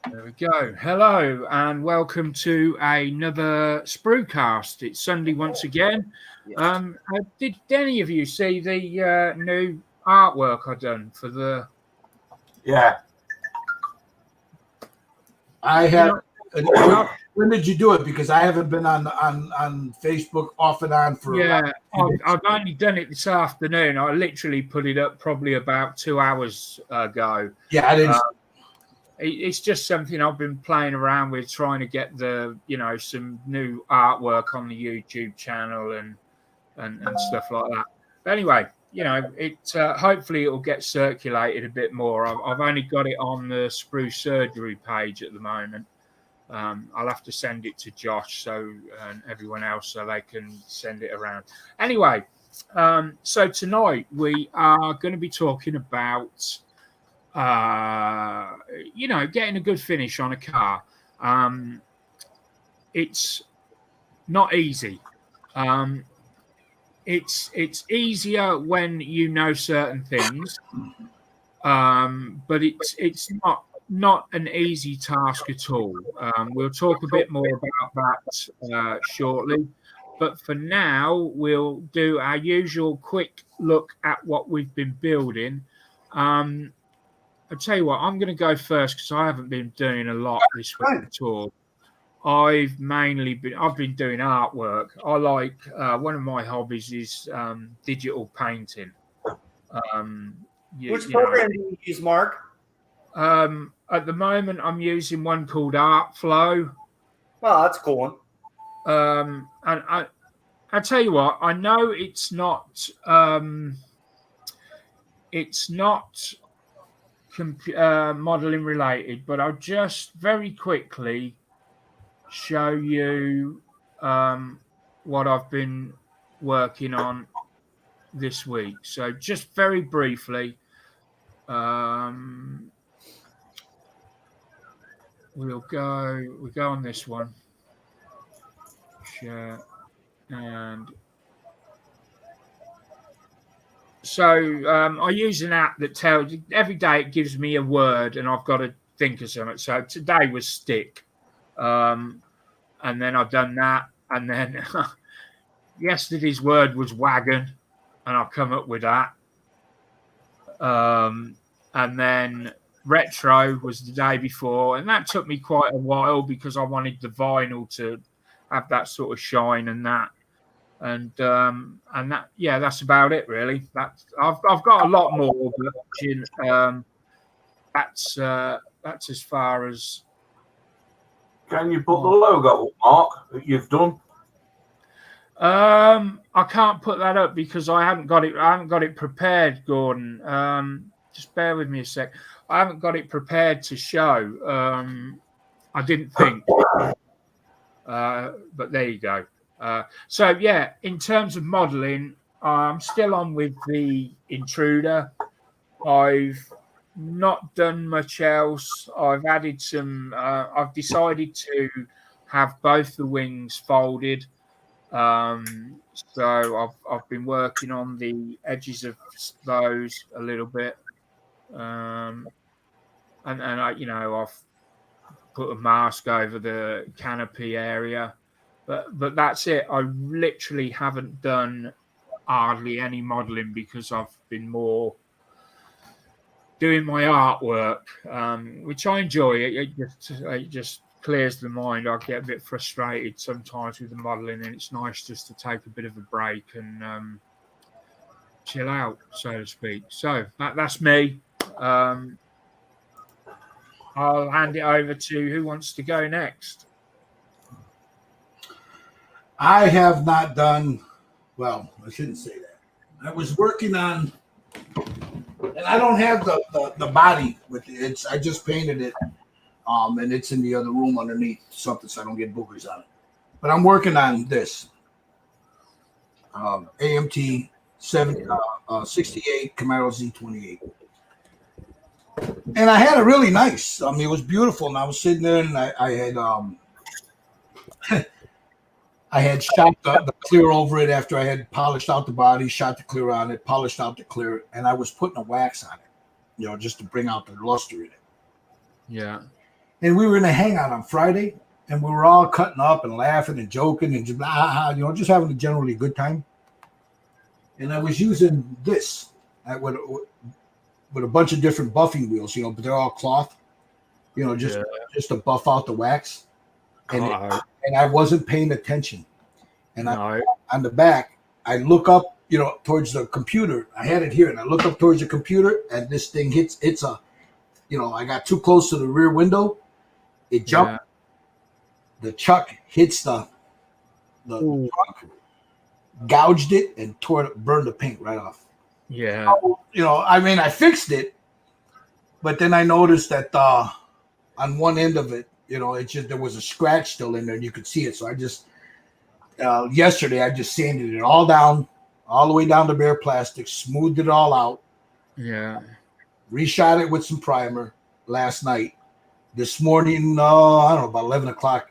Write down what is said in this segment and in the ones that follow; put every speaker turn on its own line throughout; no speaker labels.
There we go. Hello and welcome to another SprueCast. It's Sunday once again. Did any of you see the new artwork I done for the?
Yeah, I have. When did you do it? Because I haven't been on Facebook off and on for.
Yeah, I've only done it this afternoon. I literally put it up probably about 2 hours ago.
Yeah, I didn't.
It's just something I've been playing around with, trying to get some new artwork on the YouTube channel and stuff like that. But anyway, it hopefully it'll get circulated a bit more. I've only got it on the Sprue Surgery page at the moment. I'll have to send it to Josh and everyone else so they can send it around. Anyway, so tonight we are going to be talking about getting a good finish on a car. It's not easy. It's easier when you know certain things, but it's not an easy task at all. We'll talk a bit more about that shortly, but for now we'll do our usual quick look at what we've been building. I'll tell you what, I'm going to go first because I haven't been doing a lot this week at all. I've been doing artwork. I like one of my hobbies is digital painting.
Which program do you use, Mark?
At the moment, I'm using one called ArtFlow.
Oh, that's a cool one.
And I tell you what, I know it's not modeling related, but I'll just very quickly show you what I've been working on this week. So just very briefly, we'll go on this one, share, and so I use an app that tells every day it gives me a word and I've got to think of something. So today was stick, and then I've done that, and then yesterday's word was wagon, and I've come up with that. And then retro was the day before, and that took me quite a while because I wanted the vinyl to have that sort of shine and that. And that, yeah, that's about it really. I've got a lot more, but that's as far as.
Can you put the logo up, Mark, that you've done?
I can't put that up because I haven't got it prepared, Gordon. Just bear with me a sec. I haven't got it prepared to show. I didn't think, but there you go. So yeah, in terms of modeling, I'm still on with the Intruder. I've not done much else. I've added some. I've decided to have both the wings folded. So I've been working on the edges of those a little bit, and I've put a mask over the canopy area. But that's it. I literally haven't done hardly any modeling because I've been more doing my artwork, which I enjoy. It just clears the mind. I get a bit frustrated sometimes with the modeling, and it's nice just to take a bit of a break and chill out, so to speak. So that's me. I'll hand it over to who wants to go next.
I have not done, well, I shouldn't say that. I was working on, and I don't have the body with it. I just painted it, and it's in the other room underneath something so I don't get boogers on it. But I'm working on this AMT 68 Camaro Z28. And I had it really nice. I mean, it was beautiful. And I was sitting there and I had I had shot the clear over it after I had polished out the body, shot the clear on it, polished out the clear, and I was putting a wax on it, just to bring out the luster in it.
Yeah.
And we were in a hangout on Friday, and we were all cutting up and laughing and joking and just, just having a generally good time. And I was using this with a bunch of different buffing wheels, but they're all cloth, just to buff out the wax. And and I wasn't paying attention. And on the back, I look up, towards the computer. I had it here, and I look up towards the computer, and this thing hits I got too close to the rear window. It jumped. Yeah. The chuck hits the trunk, gouged it, and burned the paint right off.
Yeah.
I fixed it, but then I noticed that on one end of it, there was a scratch still in there, and you could see it. So I just yesterday I just sanded it all down, all the way down to bare plastic, smoothed it all out.
Yeah.
Reshot it with some primer last night. This morning, I don't know, about 11 o'clock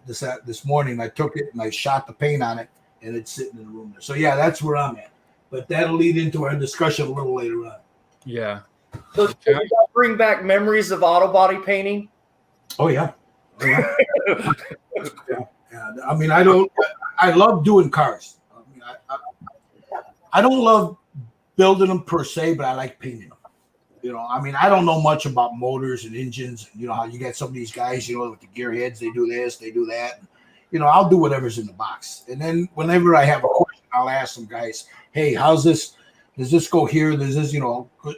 this morning, I took it and I shot the paint on it, and it's sitting in the room there. So, yeah, that's where I'm at. But that'll lead into our discussion a little later on.
Yeah.
So, does that bring back memories of auto body painting?
Oh, yeah. Yeah. I mean, I love doing cars. I don't love building them per se, but I like painting them. I don't know much about motors and engines. How you get some of these guys, with the gear heads, they do this, they do that. I'll do whatever's in the box. And then whenever I have a question, I'll ask some guys, hey, how's this? Does this go here? Does this,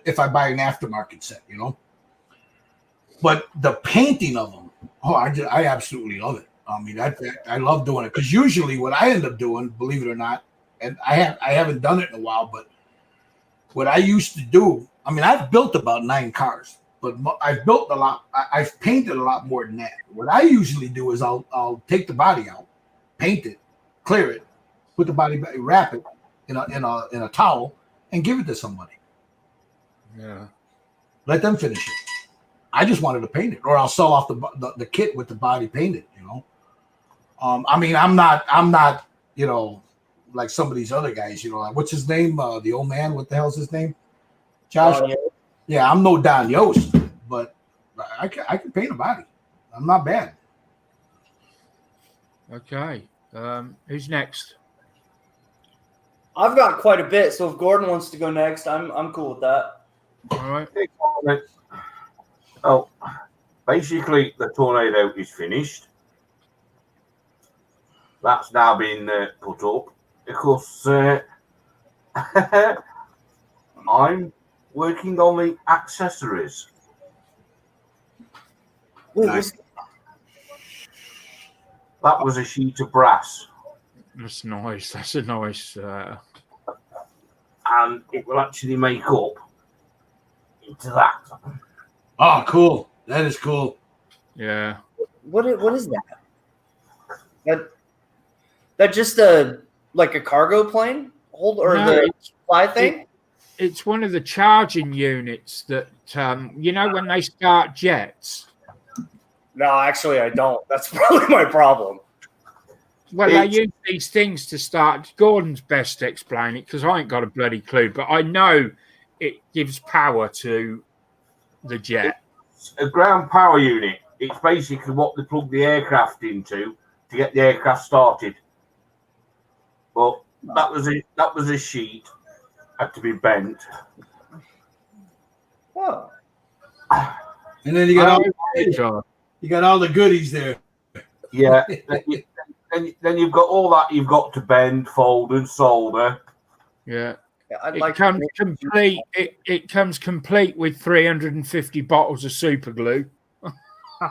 if I buy an aftermarket set, But the painting of them, I absolutely love it. I mean, I love doing it because usually what I end up doing, believe it or not, and I haven't done it in a while, but what I used to do, I've built about 9 cars, but I've built a lot. I've painted a lot more than that. What I usually do is I'll take the body out, paint it, clear it, put the body back, wrap it in a towel, and give it to somebody.
Yeah, let
them finish it. I just wanted to paint it, or I'll sell off the kit with the body painted. I'm not like some of these other guys. Like, what's his name? The old man. What the hell's his name? Josh. Yeah, I'm no Don Yost, but I can paint a body. I'm not bad.
Okay. Who's next?
I've got quite a bit, so if Gordon wants to go next, I'm cool with that.
All right.
Oh, basically, the tornado is finished. That's now been put up. Of course, I'm working on the accessories.
Nice.
That was a sheet of brass.
That's nice. That's a nice.
And it will actually make up into that.
Oh, cool. That is cool.
Yeah.
What is that? That just like a cargo plane the fly thing?
It's one of the charging units that when they start jets.
No, actually I don't. That's probably my problem.
Well, they use these things to start. Gordon's best to explain it because I ain't got a bloody clue, but I know it gives power to the jet.
It's a ground power unit. It's basically what they plug the aircraft into to get the aircraft started. Well, that was a sheet had to be bent.
Whoa.
And then you got all the goodies there.
Yeah. then you've got all that you've got to bend, fold, and solder.
Yeah. It comes complete with 350 bottles of super glue.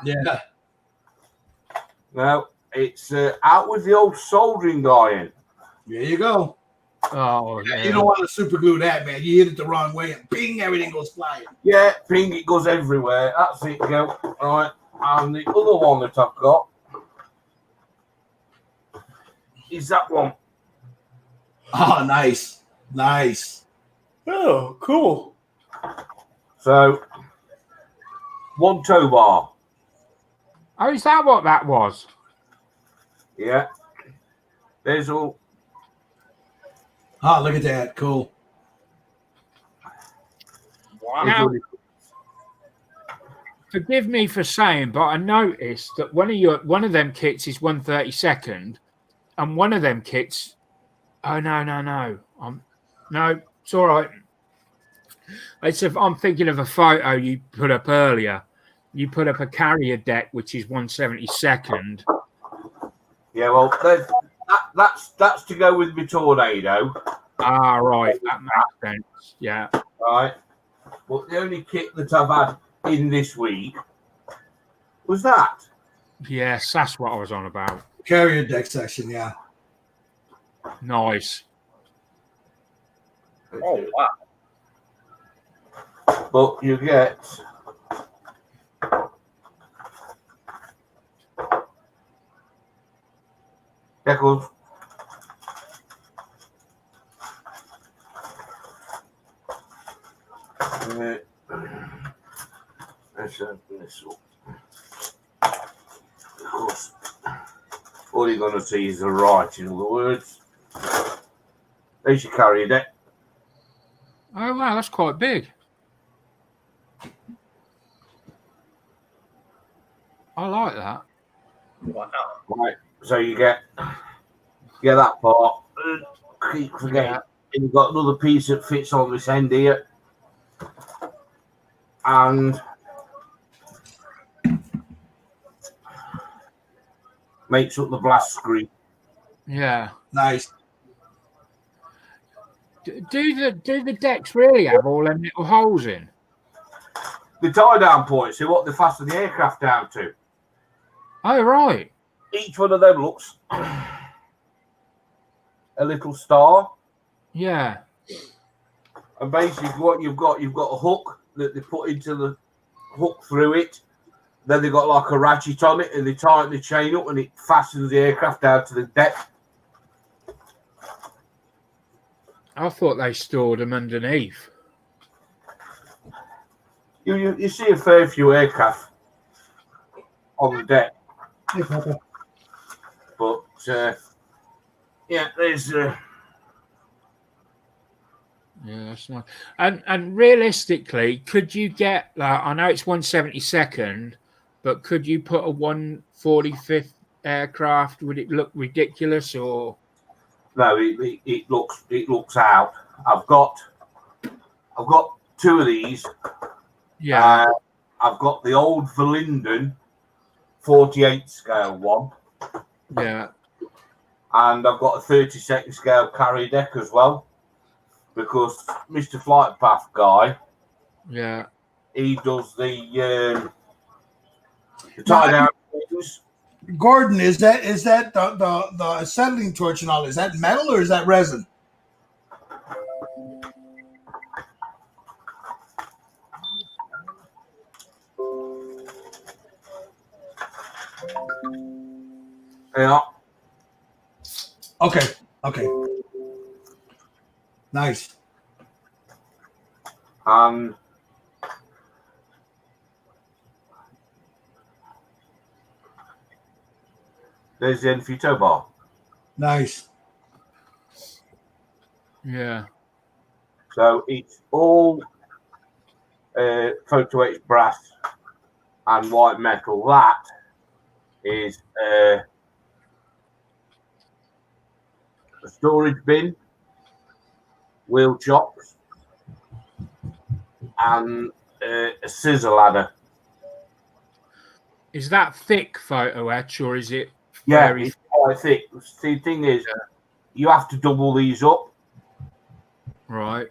Yeah.
Now it's out with the old soldering iron.
There you go.
Oh, yeah.
You don't want to super glue that, man. You hit it the wrong way and ping, everything goes flying.
Yeah, ping, it goes everywhere. That's it, go. All right. And the other one that I've got is that one.
Oh, nice. Nice.
Oh, cool.
So, one tow bar.
Oh, is that what that was?
Yeah. There's all.
Oh, look at that. Cool.
Wow.
forgive me for saying, but I noticed that one of them kits is 1/32nd, and one of them kits. Oh no! No, it's all right. I'm thinking of a photo you put up earlier. You put up a carrier deck, which is 1/72nd.
Yeah, well, that's to go with my Tornado.
Ah, right. That makes sense. Yeah.
Right. But the only kit that I've had in this week was that.
Yes, that's what I was on about.
Carrier deck section, yeah.
Nice.
Oh wow!
But you get decals. Let's open this up. Of course, all you're going to see is the writing of the words. There's your carrier deck.
Oh wow, that's quite big. I like that.
Wow!
Right, so you get that part. Keep forgetting.
Yeah.
And you've got another piece that fits on this end here, and makes up the blast screen.
Yeah.
Nice.
Do the decks really have all them little holes in?
The tie down points are what they fasten the aircraft down to.
Oh right.
Each one of them looks a little star.
Yeah.
And basically what you've got a hook that they put into the hook through it. Then they've got like a ratchet on it and they tighten the chain up and it fastens the aircraft down to the deck.
I thought they stored them underneath.
You see a fair few aircraft on the deck. But yeah, there's
Yeah, that's nice. And realistically, could you get like, I know it's 1/72nd, but could you put a 1/45th aircraft? Would it look ridiculous or?
no, it looks out. I've got two of these.
Yeah.
I've got the old Verlinden 48 scale one.
Yeah.
And I've got a 32nd scale carrier deck as well. Because Mr. Flight Path guy,
Yeah.
he does the tie down things.
Gordon, is that the acetylene torch and all? Is that metal or is that resin?
Yeah.
Okay. Nice.
And there's the end for your tow bar.
Nice.
Yeah.
So it's all Photo H brass and white metal. That is a storage bin, wheel chocks, and a scissor ladder.
Is that thick photo etch or is it?
Yeah,
very...
it's quite thick. See, the thing is, you have to double these up.
Right.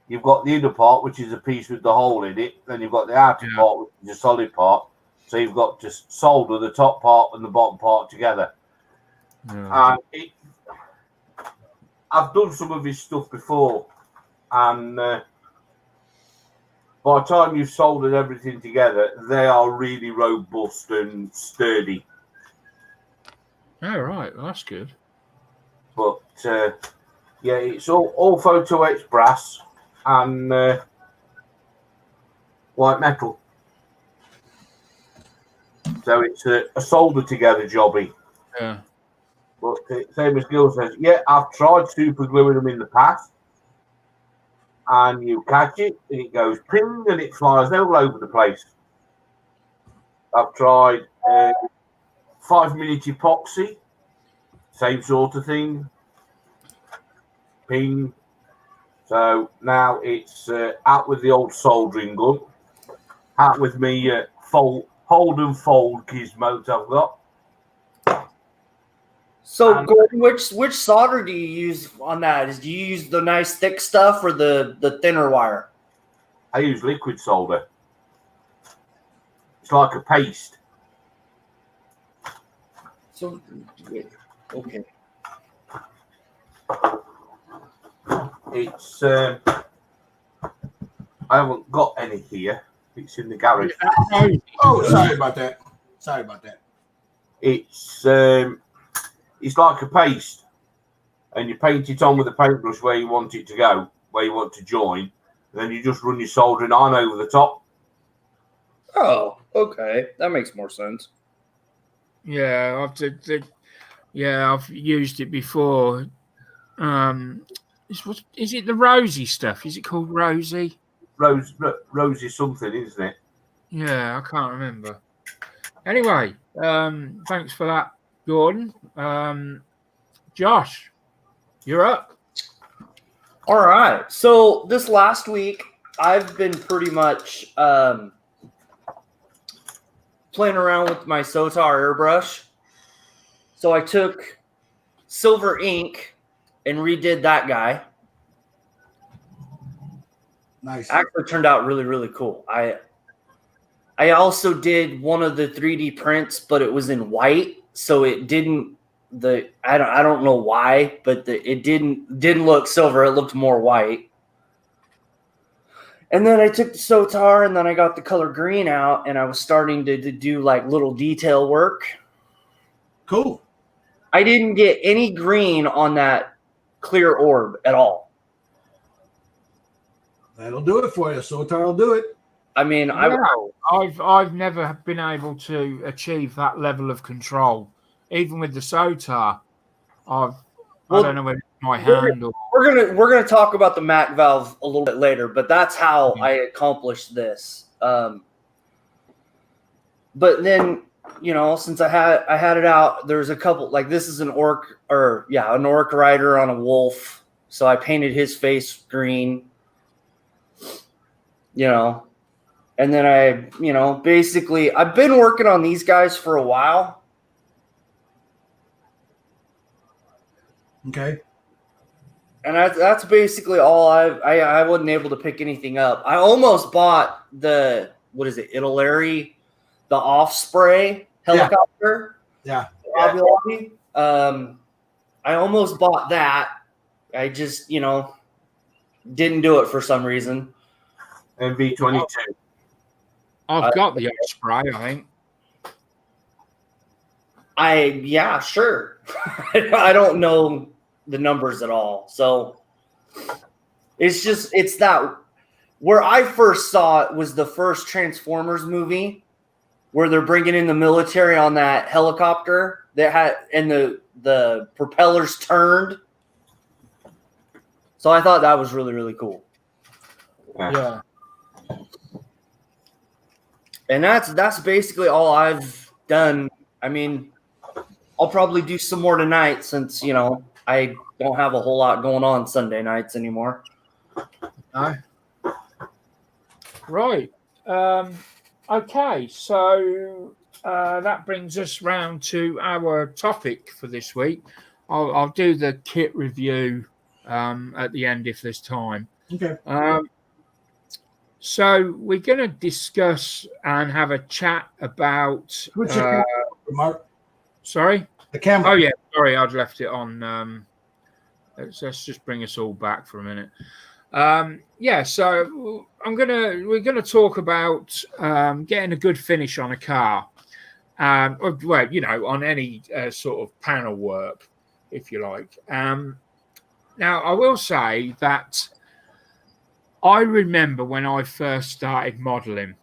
You've got the inner part, which is a piece with the hole in it. Then you've got the outer part, which is a solid part. So you've got to solder the top part and the bottom part together.
Yeah.
I've done some of his stuff before, and by the time you've soldered everything together, they are really robust and sturdy.
Oh, right. Well, that's good.
But yeah, it's all Photo X brass and white metal. So it's a solder together jobby.
Yeah.
But same as Gil says, yeah, I've tried super gluing them in the past, and you catch it and it goes ping and it flies all over the place. I've tried 5-minute epoxy, same sort of thing. Ping. So now it's out with the old soldering gun, out with me hold and fold gizmos I've got.
So, Gordon, which solder do you use on that? Do you use the nice thick stuff or the thinner wire?
I use liquid solder. It's like a paste.
So, okay.
It's I haven't got any here. It's in the garage.
Oh, sorry about that.
It's like a paste, and you paint it on with a paintbrush where you want it to go, where you want to join, and then you just run your soldering iron over the top.
Oh, okay. That makes more sense.
Yeah, I've used it before. Is it the rosy stuff? Is it called rosy?
Rosy something, isn't it?
Yeah, I can't remember. Anyway, thanks for that, Gordon. Josh, you're up.
All right. So this last week, I've been pretty much playing around with my Sotar airbrush. So I took silver ink and redid that guy.
Nice.
Actually turned out really, really cool. I also did one of the 3D prints, but it was in white, so it didn't. I don't know why, but it didn't look silver. It looked more white. And then I took the Sotar, and then I got the color green out, and I was starting to do like little detail work.
Cool.
I didn't get any green on that clear orb at all.
That'll do it for you. Sotar will do it.
I mean,
No, I've never been able to achieve that level of control, even with the Sotar. I don't know whether it's my hand or
we're gonna talk about the Mac valve a little bit later, but that's how I accomplished this. But then, you know, since I had it out, there's a couple, like this is an orc rider on a wolf, so I painted his face green. You know, and then basically I've been working on these guys for a while.
Okay.
And that's basically all I wasn't able to pick anything up. I almost bought the, what is it, Italeri, the off spray helicopter.
Yeah.
I almost bought that. I just, didn't do it for some reason.
MV22.
I've got the spray, I think.
Yeah, sure. I don't know the numbers at all. So it's that where I first saw it was the first Transformers movie where they're bringing in the military on that helicopter that had, and the propellers turned. So I thought that was really, really cool.
Yeah.
And that's basically all I've done. I mean, I'll probably do some more tonight since, I don't have a whole lot going on Sunday nights anymore.
No. Right. Okay. So that brings us round to our topic for this week. I'll do the kit review at the end if there's time.
Okay.
So we're going to discuss and have a chat about.
What's your camera, Mark?
Sorry?
The camera.
Oh, yeah. Sorry, I'd left it on. Let's just bring us all back for a minute. So we're gonna talk about getting a good finish on a car. On any sort of panel work, if you like. Now, I will say that I remember when I first started modeling,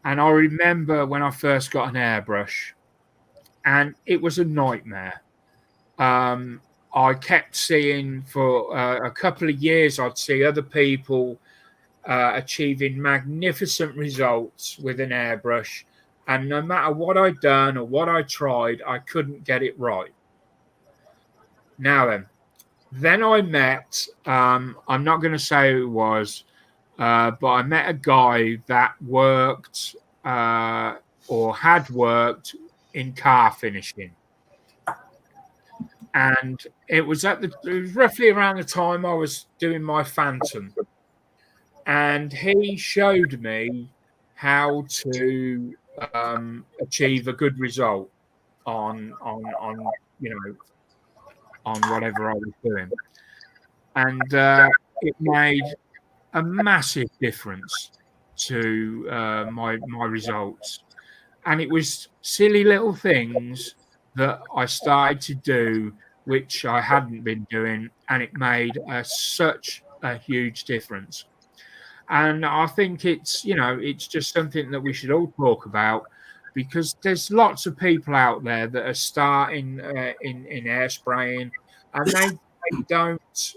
and I remember when I first got an airbrush, and it was a nightmare. I kept seeing for a couple of years, I'd see other people achieving magnificent results with an airbrush, And no matter what I'd done or what I tried, I couldn't get it right. Now then I met, I'm not going to say who it was, but I met a guy that worked or had worked in car finishing. And it was roughly around the time I was doing my Phantom. And he showed me how to achieve a good result on on whatever I was doing. And it made a massive difference to my results. And it was silly little things that I started to do which I hadn't been doing, and it made such a huge difference. And I think it's just something that we should all talk about, because there's lots of people out there that are starting in air spraying, and they don't.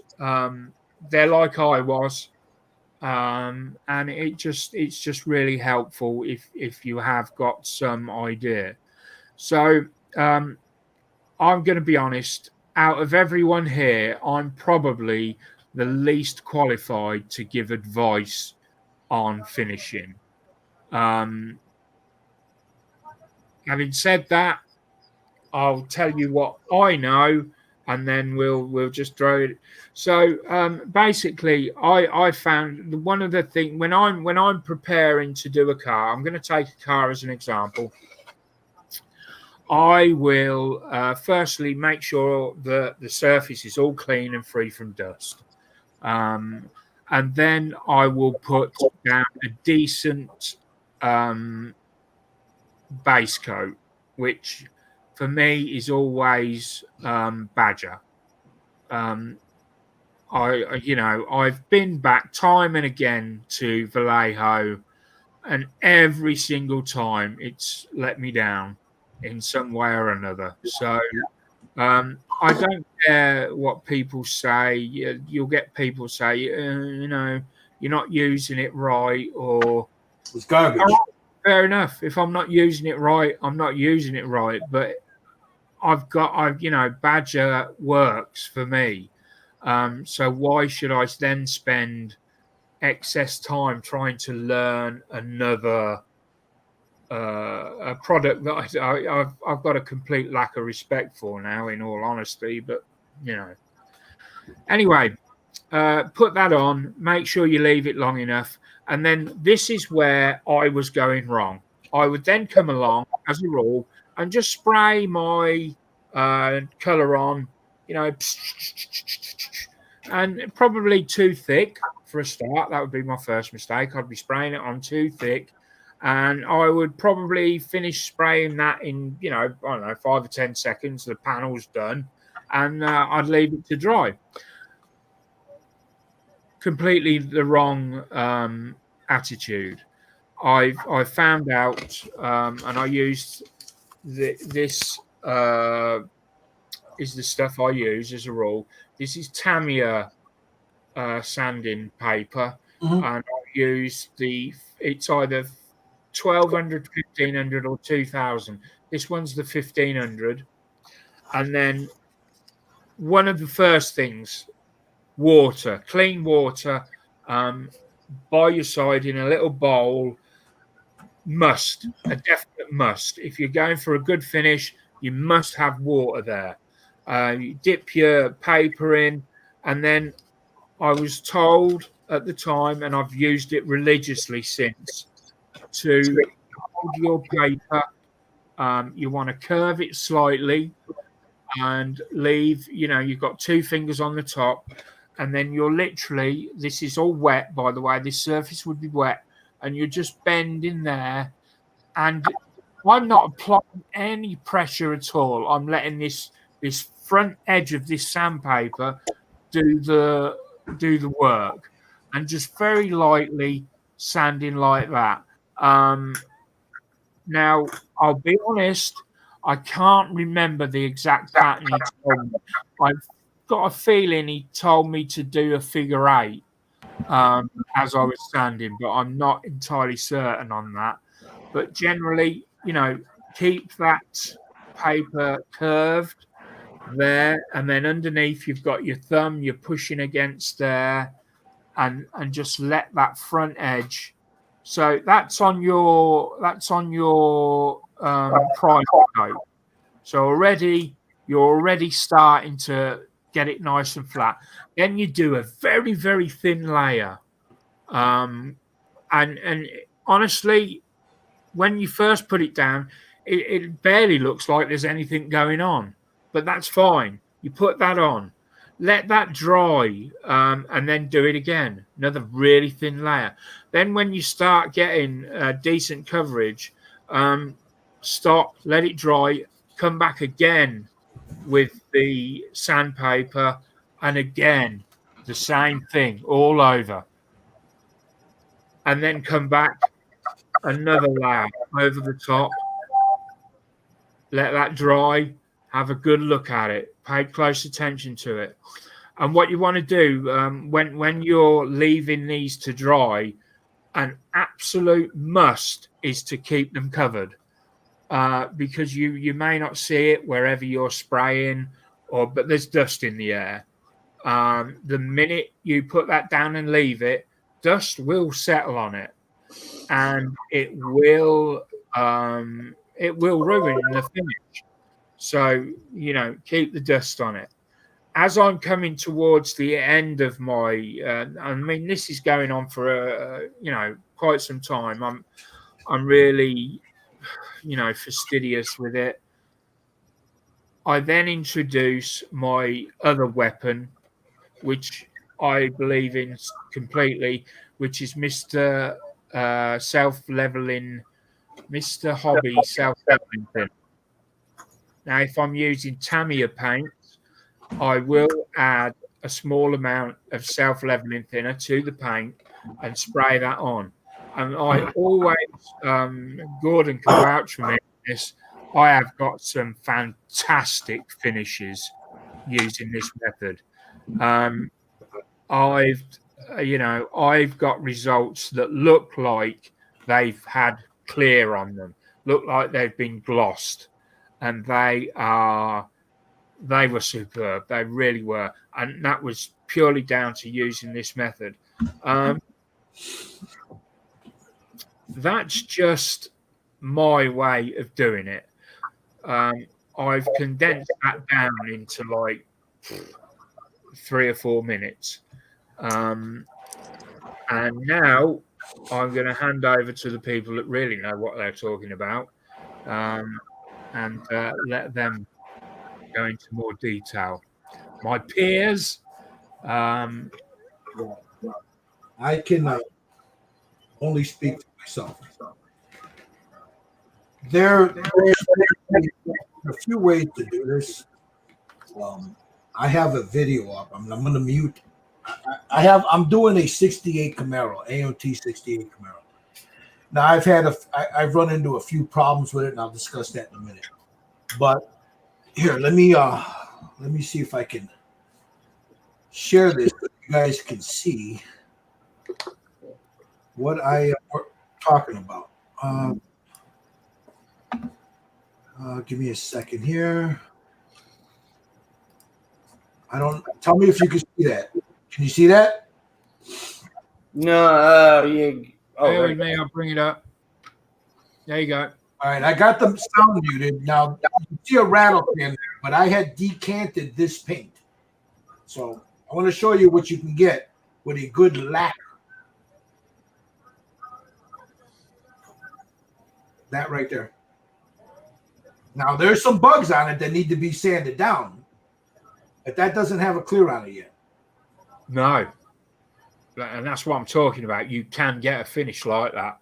They're like I was, and it's just really helpful if you have got some idea. So I'm going to be honest. Out of everyone here, I'm probably the least qualified to give advice on finishing. Having said that, I'll tell you what I know, and then we'll just throw it. So basically, I found one of the things when I'm preparing to do a car, I'm going to take a car as an example. I will firstly make sure that the surface is all clean and free from dust. And then I will put down a decent base coat, which for me is always Badger. I've been back time and again to Vallejo, and every single time it's let me down in some way or another. So I don't care what people say. You'll get people say, you're not using it right, or
it's garbage.
Fair enough. If I'm not using it right, I'm not using it right. But Badger works for me. So why should I then spend excess time trying to learn another a product that I've got a complete lack of respect for now, in all honesty? But anyway, put that on, make sure you leave it long enough, and then this is where I was going wrong. I would then come along as a rule and just spray my color on, and probably too thick for a start. That would be my first mistake. I'd be spraying it on too thick. And I would probably finish spraying that in, I don't know, 5 or 10 seconds. The panel's done, and I'd leave it to dry. Completely the wrong attitude. I found out, and I used this is the stuff I use as a rule. This is Tamiya sanding paper, and I use it's either 1200, 1500, or 2000. This one's the 1500. And then one of the first things, water, clean water, by your side in a little bowl. A definite must. If you're going for a good finish, you must have water there. You dip your paper in, and then I was told at the time, and I've used it religiously since, to hold your paper. You want to curve it slightly and leave, you've got 2 fingers on the top, and then you're literally, this is all wet, by the way, this surface would be wet, and you're just bending there, and I'm not applying any pressure at all. I'm letting this front edge of this sandpaper do the work, and just very lightly sanding like that. Now, I'll be honest, I can't remember the exact pattern he told me. I've got a feeling he told me to do a figure 8 as I was sanding, but I'm not entirely certain on that. But generally, keep that paper curved there, and then underneath you've got your thumb, you're pushing against there, and just let that front edge. So that's on your primer coat. So you're already starting to get it nice and flat. Then you do a very, very thin layer. And honestly, when you first put it down, it barely looks like there's anything going on, but that's fine. You put that on, let that dry, and then do it again. Another really thin layer. Then when you start getting decent coverage, stop, let it dry, come back again with the sandpaper, and again the same thing all over, and then come back, another layer over the top, let that dry, have a good look at it, pay close attention to it. And what you want to do when you're leaving these to dry, an absolute must is to keep them covered, because you may not see it wherever you're spraying, but there's dust in the air. The minute you put that down and leave it, dust will settle on it, and it will ruin the finish. So keep the dust on it. As I'm coming towards the end of my, this is going on for quite some time. I'm really fastidious with it. I then introduce my other weapon, which I believe in completely, which is Mr. Self-leveling, Mr. Hobby self-leveling thinner. Now, if I'm using Tamiya paint, I will add a small amount of self-leveling thinner to the paint and spray that on. And I always, Gordon can vouch for me on this, I have got some fantastic finishes using this method. I've got results that look like they've had clear on them, look like they've been glossed, and they were superb. They really were, and that was purely down to using this method. That's just my way of doing it. I've condensed that down into like 3 or 4 minutes. And now I'm going to hand over to the people that really know what they're talking about, and let them go into more detail. My peers,
I can only speak for myself. There's a few ways to do this. I have a video up. I'm going to mute. I'm doing a 68 Camaro, AOT 68 Camaro. Now I've run into a few problems with it, and I'll discuss that in a minute. But here, let me see if I can share this so you guys can see what I am talking about. Give me a second here. Tell me if you can see that. Can you see that?
No, yeah. Oh,
bear with me, I'll bring it up. There you go.
All right, I got the sound muted. Now, you see a rattle pin there, but I had decanted this paint. So I want to show you what you can get with a good lacquer. That right there. Now, there's some bugs on it that need to be sanded down, but that doesn't have a clear on it yet.
No. And that's what I'm talking about. You can get a finish like that.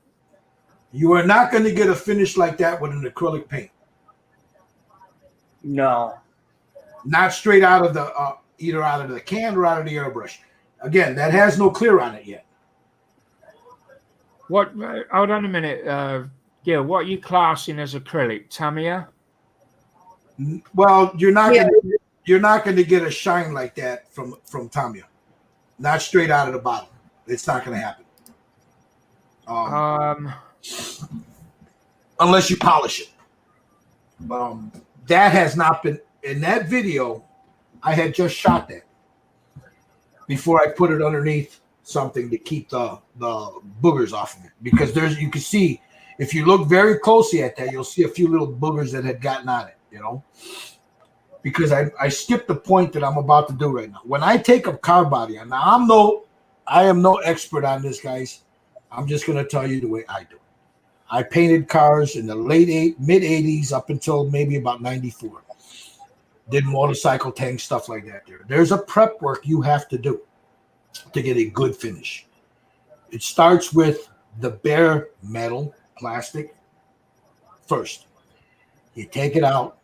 You are not going to get a finish like that with an acrylic paint.
No.
Not straight out of the either out of the can or out of the airbrush. Again, that has no clear on it yet.
What? Hold on a minute, Gil. What are you classing as acrylic? Tamiya?
Well, you're not going to get a shine like that from Tamiya. Not straight out of the bottle. It's not going to happen. unless you polish it. That has not been in that video. I had just shot that before I put it underneath something to keep the boogers off of it, because you can see, if you look very closely at that, you'll see a few little boogers that had gotten on it, because I skipped the point that I'm about to do right now. When I take a car body, and I am no expert on this, guys. I'm just going to tell you the way I do it. I painted cars in the mid 80s up until maybe about 94. Did motorcycle tank stuff like that. There's a prep work you have to do to get a good finish. It starts with the bare metal plastic first. You take it out,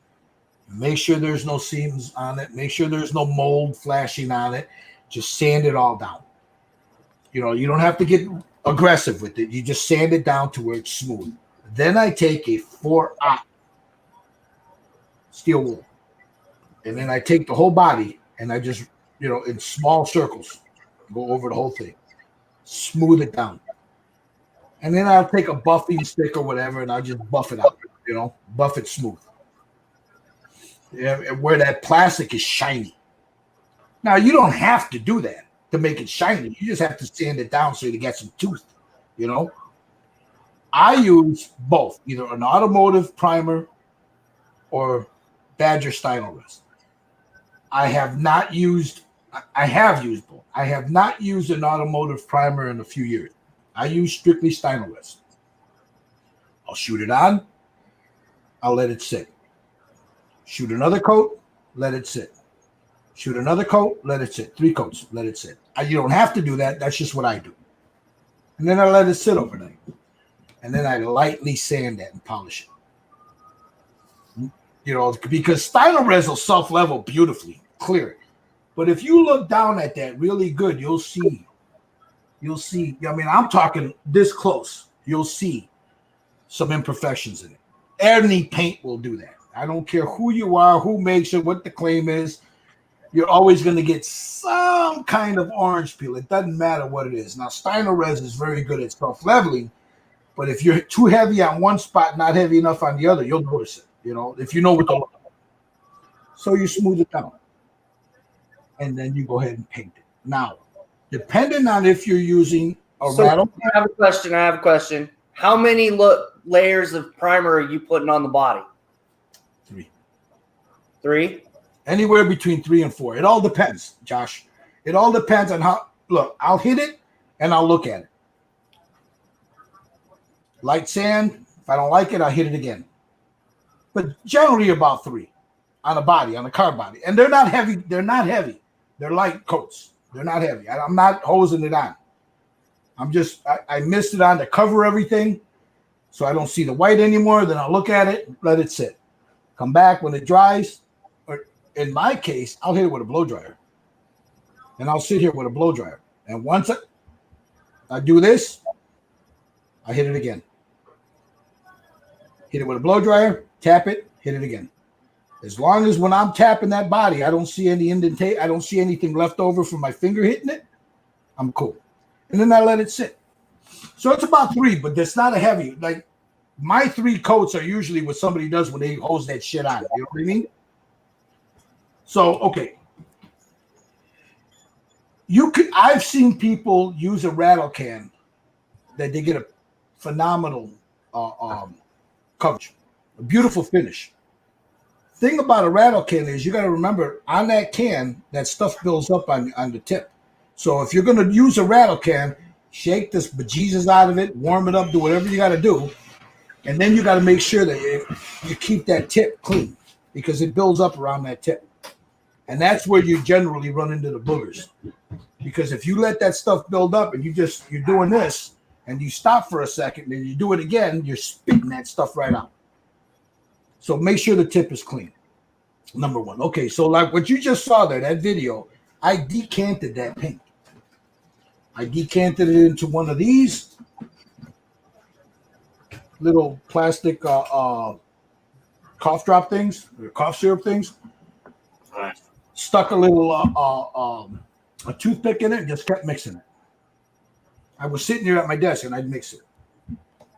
make sure there's no seams on it, make sure there's no mold flashing on it, just sand it all down. You don't have to get aggressive with it. You just sand it down to where it's smooth. Then I take a 4/0 steel wool, and then I take the whole body and I just, in small circles, go over the whole thing, smooth it down. And then I'll take a buffing stick or whatever and I'll just buff it out, buff it smooth. Yeah, where that plastic is shiny. Now, you don't have to do that to make it shiny. You just have to sand it down so you get some tooth, I use both, either an automotive primer or Badger Stynel Rest. I have used both. I have not used an automotive primer in a few years. I use strictly Stynel Rest. I'll shoot it on. I'll let it sit. Shoot another coat, let it sit. Shoot another coat, let it sit. 3 coats, let it sit. You don't have to do that. That's just what I do. And then I let it sit overnight. And then I lightly sand that and polish it. Because Stynel Res will self-level beautifully, clear it. But if you look down at that really good, you'll see. I'm talking this close. You'll see some imperfections in it. Any paint will do that. I don't care who you are, who makes it, what the claim is. You're always going to get some kind of orange peel. It doesn't matter what it is. Now, Stynel Res is very good at self-leveling, but if you're too heavy on one spot, not heavy enough on the other, you'll notice it, if you know what to look for. So you smooth it down, and then you go ahead and paint it. Now, depending on if you're using a rattle.
I have a question. How many layers of primer are you putting on the body?
3.
3?
Anywhere between 3 and 4. It all depends, Josh. It all depends on how. Look, I'll hit it and I'll look at it. Light sand. If I don't like it, I'll hit it again. But generally about 3 on a car body. And they're not heavy. They're light coats. They're not heavy. I'm not hosing it on. I mist it on to cover everything so I don't see the white anymore. Then I'll look at it, let it sit. Come back when it dries. Or in my case, I'll hit it with a blow dryer. And I'll sit here with a blow dryer. And once I do this, I hit it again. Hit it with a blow dryer, tap it, hit it again. As long as when I'm tapping that body, I don't see any indentation, I don't see anything left over from my finger hitting it, I'm cool. And then I let it sit. So it's about 3, but that's not a heavy. Like my 3 coats are usually what somebody does when they hose that shit on. You know what I mean? So, okay. I've seen people use a rattle can that they get a phenomenal coverage, a beautiful finish. Thing about a rattle can is you got to remember on that can, that stuff builds up on the tip. So if you're going to use a rattle can, shake this bejesus out of it, warm it up, do whatever you got to do. And then you got to make sure that you keep that tip clean because it builds up around that tip. And that's where you generally run into the boogers. Because if you let that stuff build up and you're doing this and you stop for a second and you do it again, you're spitting that stuff right out. So make sure the tip is clean. Number 1. Okay, so like what you just saw there, that video, I decanted that paint. I decanted it into one of these little plastic cough drop things, or cough syrup things.
Right.
Stuck a little a toothpick in it and just kept mixing it. I was sitting here at my desk and I'd mix it.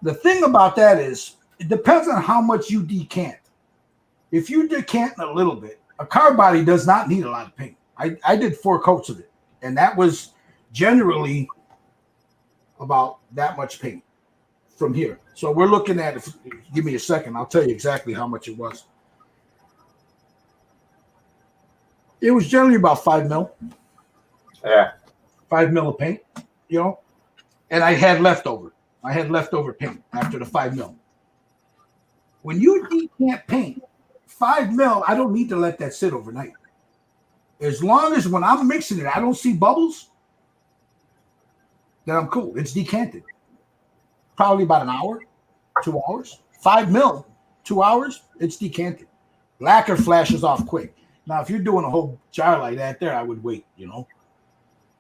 The thing about that is it depends on how much you decant. If you decant a little bit, a car body does not need a lot of paint. I did 4 coats of it, and that was generally about that much paint from here. So we're looking at, if give me a second, I'll tell you exactly how much it was. It was generally about 5 mil.
Yeah.
5 mil of paint, you know, and I had leftover. I had leftover paint after the 5 mil. When you decant paint, 5 mil, I don't need to let that sit overnight. As long as when I'm mixing it, I don't see bubbles, then I'm cool. It's decanted. Probably about an hour, 2 hours. 5 mil, 2 hours, it's decanted. Lacquer flashes off quick. Now, if you're doing a whole jar like that there, I would wait, you know.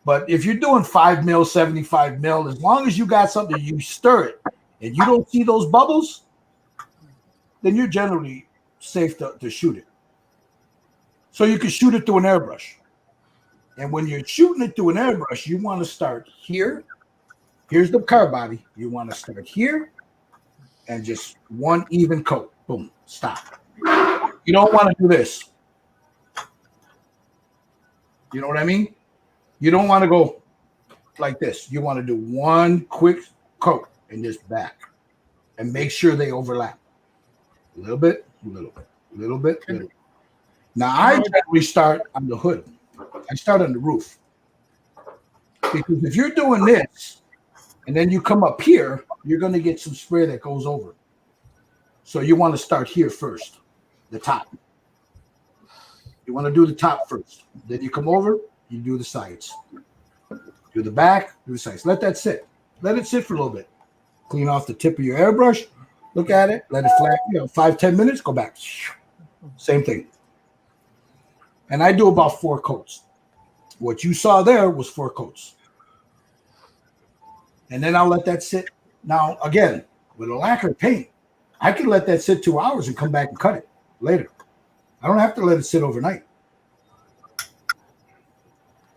But if you're doing 5 mil, 75 mil, as long as you got something, you stir it, and you don't see those bubbles, then you're generally safe to shoot it. So you can shoot it through an airbrush. And when you're shooting it through an airbrush, you want to start here. Here's the car body. You want to start here and just one even coat. Boom, stop. You don't want to do this. You know what I mean? You don't want to go like this. You want to do one quick coat and just back and make sure they overlap. A little bit, a little bit, a little bit, a little bit. Now, I generally start on the hood. I start on the roof. Because if you're doing this and then you come up here, you're going to get some spray that goes over. So you want to start here first, the top. You want to do the top first. Then you come over, you do the sides. Do the back, do the sides. Let that sit. Let it sit for a little bit. Clean off the tip of your airbrush. Look at it. Let it flat. 5-10 minutes. Go back. Same thing. And I do about 4 coats. What you saw there was 4 coats. And then I'll let that sit. Now, again, with a lacquer paint, I can let that sit 2 hours and come back and cut it later. I don't have to let it sit overnight.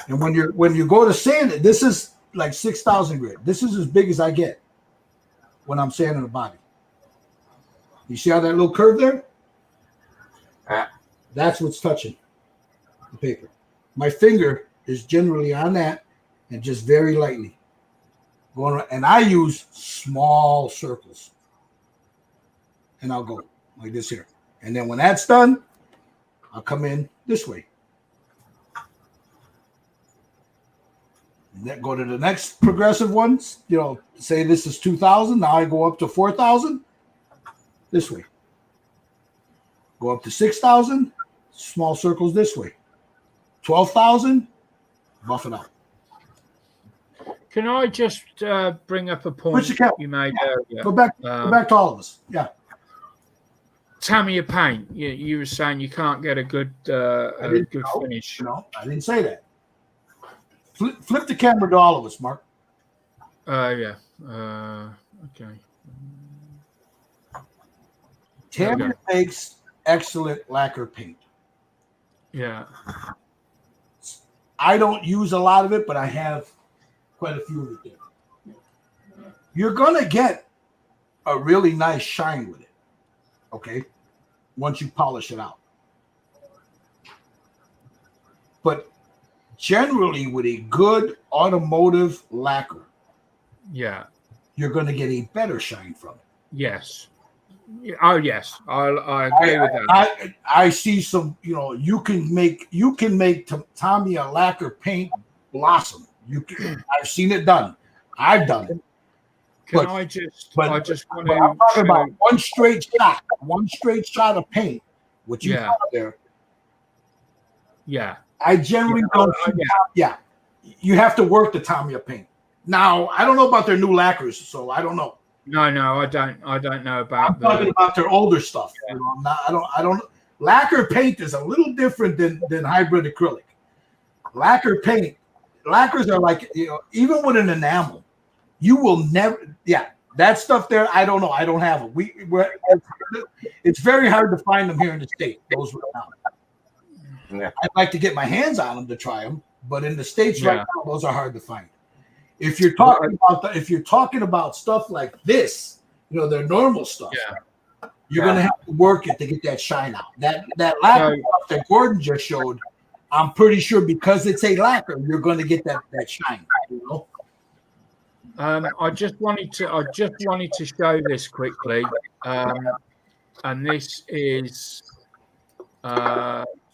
And when you go to sand it, this is like 6,000 grit. This is as big as I get when I'm sanding the body. You see how that little curve there? That's what's touching the paper. My finger is generally on that and just very lightly going around. And I use small circles. And I'll go like this here. And then when that's done, I'll come in this way. And then go to the next progressive ones. You know, say this is 2,000. Now I go up to 4,000 this way. Go up to 6,000. Small circles this way. 12,000. Buff it out.
Can I just bring up a point you made earlier?
Go back to all of us. Yeah.
Tamiya paint. You were saying you can't get a good finish.
No, I didn't say that. Flip the camera to all of us, Mark.
Yeah. Okay.
Tamiya makes excellent lacquer paint.
Yeah.
I don't use a lot of it, but I have quite a few of it there. You're going to get a really nice shine with it, okay, once you polish it out. But generally with a good automotive lacquer,
yeah,
you're going to get a better shine from it.
Yes. Oh, yes. I agree with that.
I see some, you can make Tamiya lacquer paint blossom. I've seen it done. I've done it.
I just want to.
I'm talking about one straight shot of paint, which you have there.
Yeah.
I generally don't. Yeah. You have to work the Tamiya paint. Now, I don't know about their new lacquers, so I don't know.
No, I don't know about.
I'm talking about their older stuff. Yeah. I don't. Lacquer paint is a little different than hybrid acrylic. Lacquers are like, even with an enamel, you will never. Yeah, that stuff there. I don't know. I don't have them. It's very hard to find them here in the States. Those were down. Yeah. I'd like to get my hands on them to try them, but in the States right now, those are hard to find. If you're talking about stuff like this, their normal stuff, You're going to have to work it to get that shine out. That lacquer that Gordon just showed, I'm pretty sure because it's a lacquer, you're going to get that shine. You know?
I just wanted to show this quickly, and this is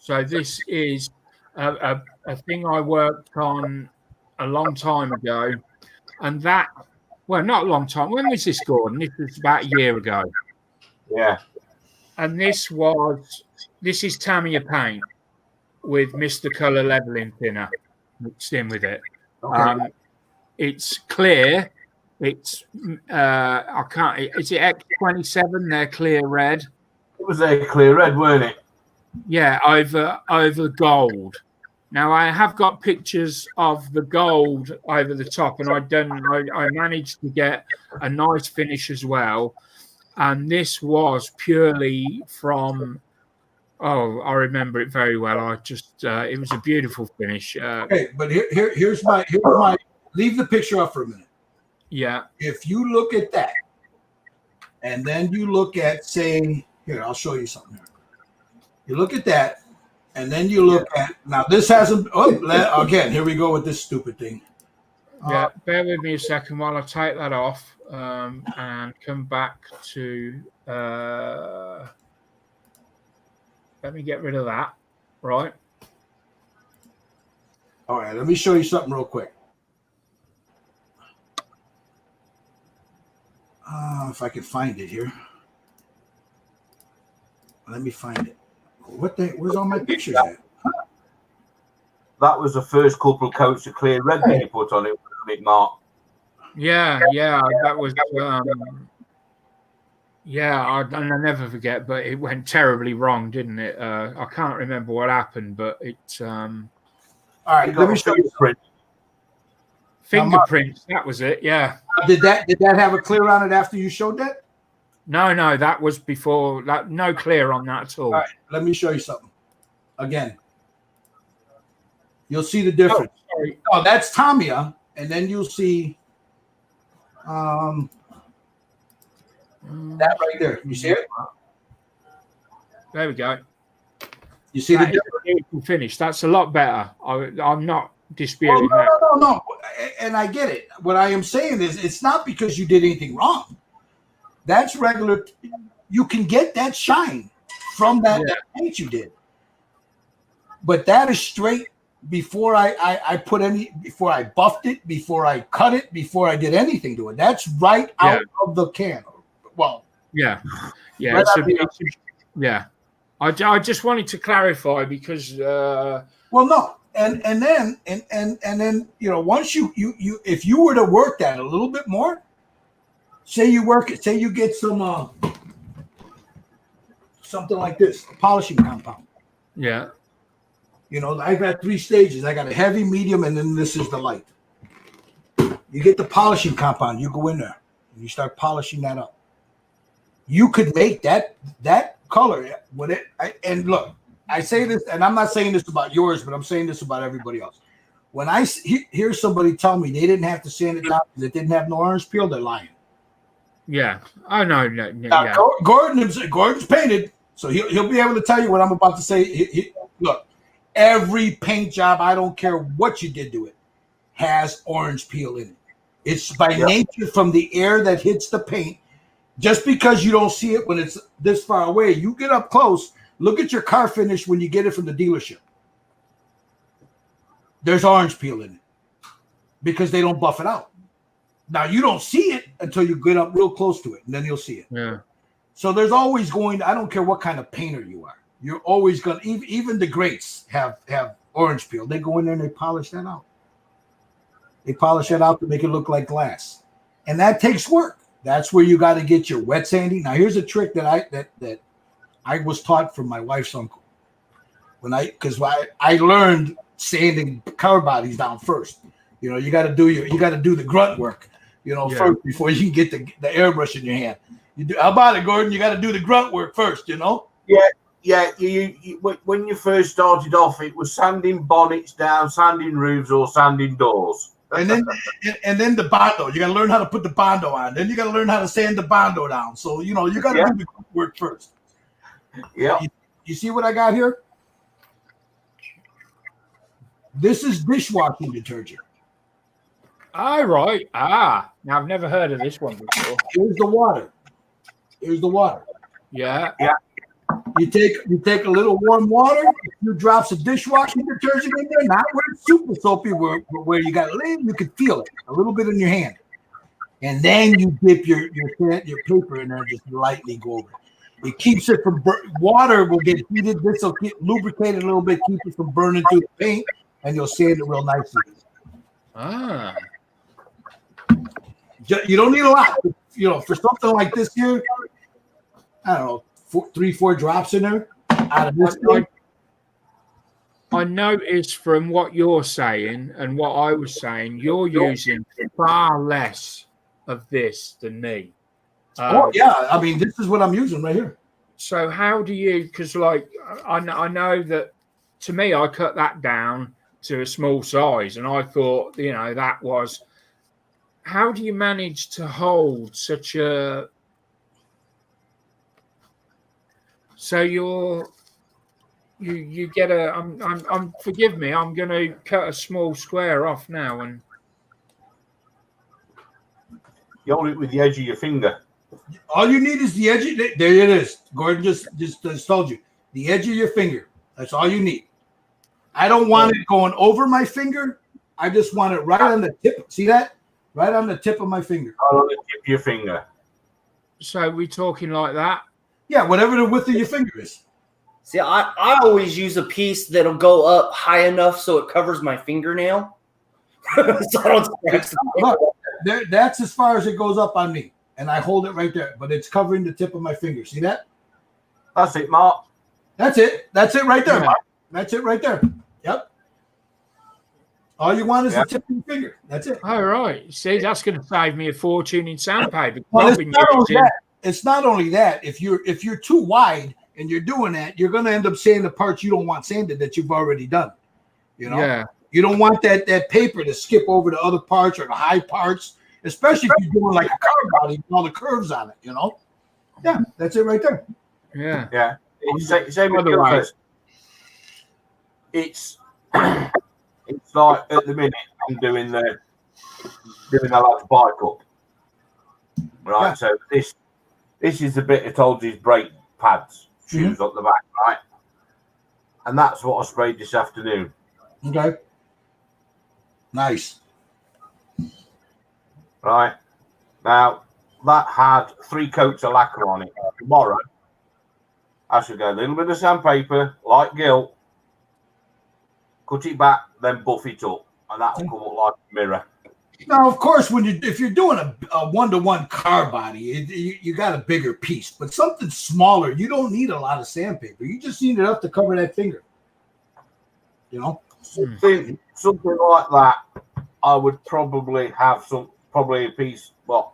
this is a thing I worked on a long time ago, and that, well, not a long time. When was this, Gordon? This was about a year ago.
Yeah.
And this is Tamiya paint with Mr. Color leveling thinner mixed in with it.
Okay.
It's clear. It's I can't. Is it X27? They're clear red.
It was a clear red, weren't it?
Yeah, over gold. Now I have got pictures of the gold over the top, and I managed to get a nice finish as well. And this was purely from. Oh, I remember it very well. It was a beautiful finish.
Okay, but here's my. Leave the picture up for a minute.
Yeah.
If you look at that, and then you look at, say, here, I'll show you something here. You look at that, and then you look at, now this hasn't, again, here we go with this stupid thing.
Yeah, bear with me a second while I take that off and come back to, let me get rid of that, right?
All right, let me show you something real quick. If I can find it here. Let me find it. Where's all my pictures at?
That was the first couple of coats of clear red that you put on it, wasn't it, Mark?
Yeah, that was, I'll never forget, but it went terribly wrong, didn't it? I can't remember what happened, but it's...
all right, let me show you.
Fingerprints, that was it, yeah.
Did that have a clear on it after you showed that?
No, that was before. That no clear on that at all.
All right, let me show you something. Again, you'll see the difference. Oh, that's Tamiya, and then you'll see that right there. You see it?
There we go.
You see the difference?
Beautiful finish. That's a lot better. I'm not disputing that.
No. And I get it. What I am saying is, it's not because you did anything wrong. That's regular. You can get that shine from that paint you did. But that is straight before I before I buffed it, before I cut it, before I did anything to it. That's right out of the can. Well,
yeah.
Right
I just wanted to clarify because.
Well, no. And then you know, once you if you were to work that a little bit more, say you get some something like this, polishing compound.
Yeah.
You know, I've got 3 stages. I got a heavy, medium, and then this is the light. You get the polishing compound, you go in there and you start polishing that up. You could make that color with it. And look, I say this, and I'm not saying this about yours, but I'm saying this about everybody else. When I hear somebody tell me they didn't have to sand it down because it didn't have no orange peel, they're lying.
Yeah. Oh, no.
Now, Gordon's painted, so he'll be able to tell you what I'm about to say. Look, every paint job, I don't care what you did to it, has orange peel in it. It's by nature from the air that hits the paint. Just because you don't see it when it's this far away, you get up close. Look at your car finish when you get it from the dealership. There's orange peel in it because they don't buff it out. Now, you don't see it until you get up real close to it, and then you'll see it.
Yeah.
So there's always I don't care what kind of painter you are. You're always going to, even the greats have orange peel. They go in there and they polish that out. They polish that out to make it look like glass. And that takes work. That's where you got to get your wet sanding. Now, here's a trick that I was taught from my wife's uncle. Because I learned sanding car bodies down first. You know, you got to do the grunt work, first before you can get the airbrush in your hand. How about it, Gordon? You got to do the grunt work first,
Yeah. You when you first started off, it was sanding bonnets down, sanding roofs, or sanding doors.
And then the bondo. You got to learn how to put the bondo on. Then you got to learn how to sand the bondo down. So you got to do the work first.
Yeah.
You see what I got here? This is dishwashing detergent.
All right. Now I've never heard of this one before.
Here's the water.
Yeah.
You take a little warm water, a few drops of dishwashing detergent in there, not where it's super soapy, where you got it in, you can feel it a little bit in your hand. And then you dip your paper in there and just lightly go over it. It keeps it from water will get heated. This will get lubricated a little bit, keep it from burning through the paint, and you'll sand it real nicely. You don't need a lot. For something like this here, I don't know, 3-4 drops in there out of this thing.
I noticed from what you're saying and what I was saying, you're using far less of this than me.
I mean, this is what I'm using right here.
So how do you? Because I know that to me, I cut that down to a small size, and I thought that was. How do you manage to hold such a? So you get a. I'm forgive me. I'm going to cut a small square off now, and
you hold it with the edge of your finger.
All you need is the edge. There it is. Gordon just told you. The edge of your finger. That's all you need. I don't want it going over my finger. I just want it right on the tip. See that? Right on the tip of my finger.
Right on the tip of your finger.
So we talking like that?
Yeah, whatever the width of your finger is.
See, I always use a piece that'll go up high enough so it covers my fingernail. So I don't scratch
Look, that's as far as it goes up on me. And I hold it right there, but it's covering the tip of my finger. See that?
That's it, Mark.
That's it. That's it right there,
Yeah.
Mark. That's it right there. Yep. All you want is the tip of your finger. That's it.
All right. See, that's going to save me a fortune in sandpaper.
Well, it's not only that. If you're too wide and you're doing that, you're going to end up sanding the parts you don't want sanded that you've already done.
Yeah.
You don't want that paper to skip over the other parts or the high parts. Especially if you're doing like a car body with all the curves on it, Yeah, that's it right there.
Yeah.
Yeah. Same with the It's like at the minute I'm doing a large bike up. Right. Yeah. So this is the bit I told you is brake pads, shoes up the back, right? And that's what I sprayed this afternoon.
Okay. Nice.
Right. Now, that had 3 coats of lacquer on it. Tomorrow, I should go a little bit of sandpaper, light gilt, cut it back, then buff it up, and that will come up like a mirror.
Now, of course, if you're doing a 1-to-1 car body, you got a bigger piece. But something smaller, you don't need a lot of sandpaper. You just need enough to cover that finger.
Something like that, I would probably have probably a piece, about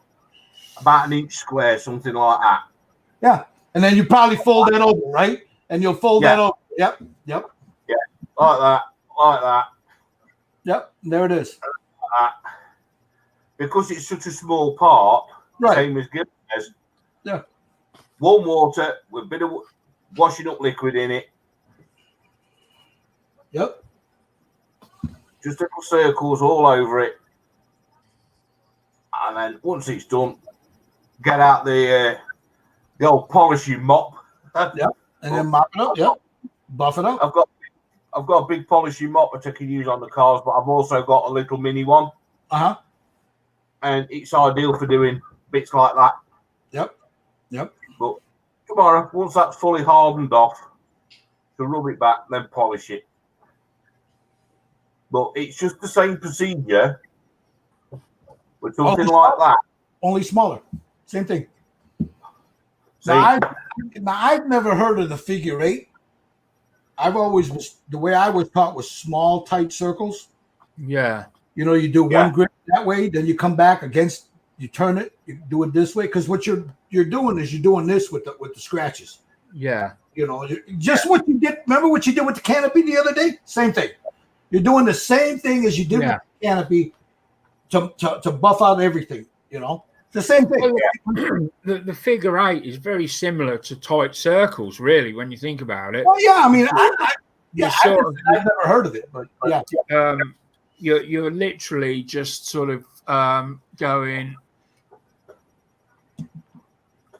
1 inch square, something like that.
Yeah, and then you probably fold that over, right? And you'll fold that over. Yep.
Yeah, like that.
Yep, there it is.
Because it's such a small part, same as Gil says.
Yeah.
Warm water with a bit of washing up liquid in it.
Yep.
Just little circles all over it. And then once it's done, get out the old polishing mop.
Yep. And then mop it up. Yep. Buff it up.
I've got a big polishing mop which I can use on the cars, but I've also got a little mini one. And it's ideal for doing bits like that.
Yep.
But tomorrow, once that's fully hardened off, to rub it back, then polish it. But it's just the same procedure with something like that.
Only smaller. Same thing. Now, I've never heard of the figure 8. The way I was taught was small, tight circles.
Yeah.
You do one grip that way, then you come back against, you turn it, you do it this way. Because what you're doing is you're doing this with the scratches.
Yeah.
Just what you did. Remember what you did with the canopy the other day? Same thing. You're doing the same thing as you did with the canopy, to buff out everything. You know, the same thing.
The figure 8 is very similar to tight circles, really, when you think about it.
Well, yeah, I mean, I've never heard of it, but yeah.
You're literally just sort of going.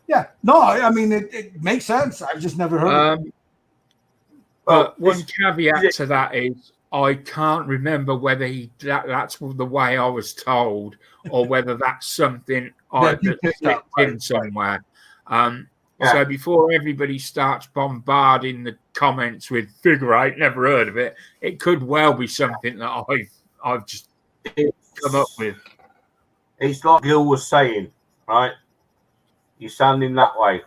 Yeah, no, I mean it makes sense. I've just never heard of it.
But one caveat to that is I can't remember whether that's the way I was told or whether that's something that slipped in somewhere. So before everybody starts bombarding the comments with figure 8, never heard of it, it could well be something that I've just come up with.
It's like Gil was saying, right? You're standing that way.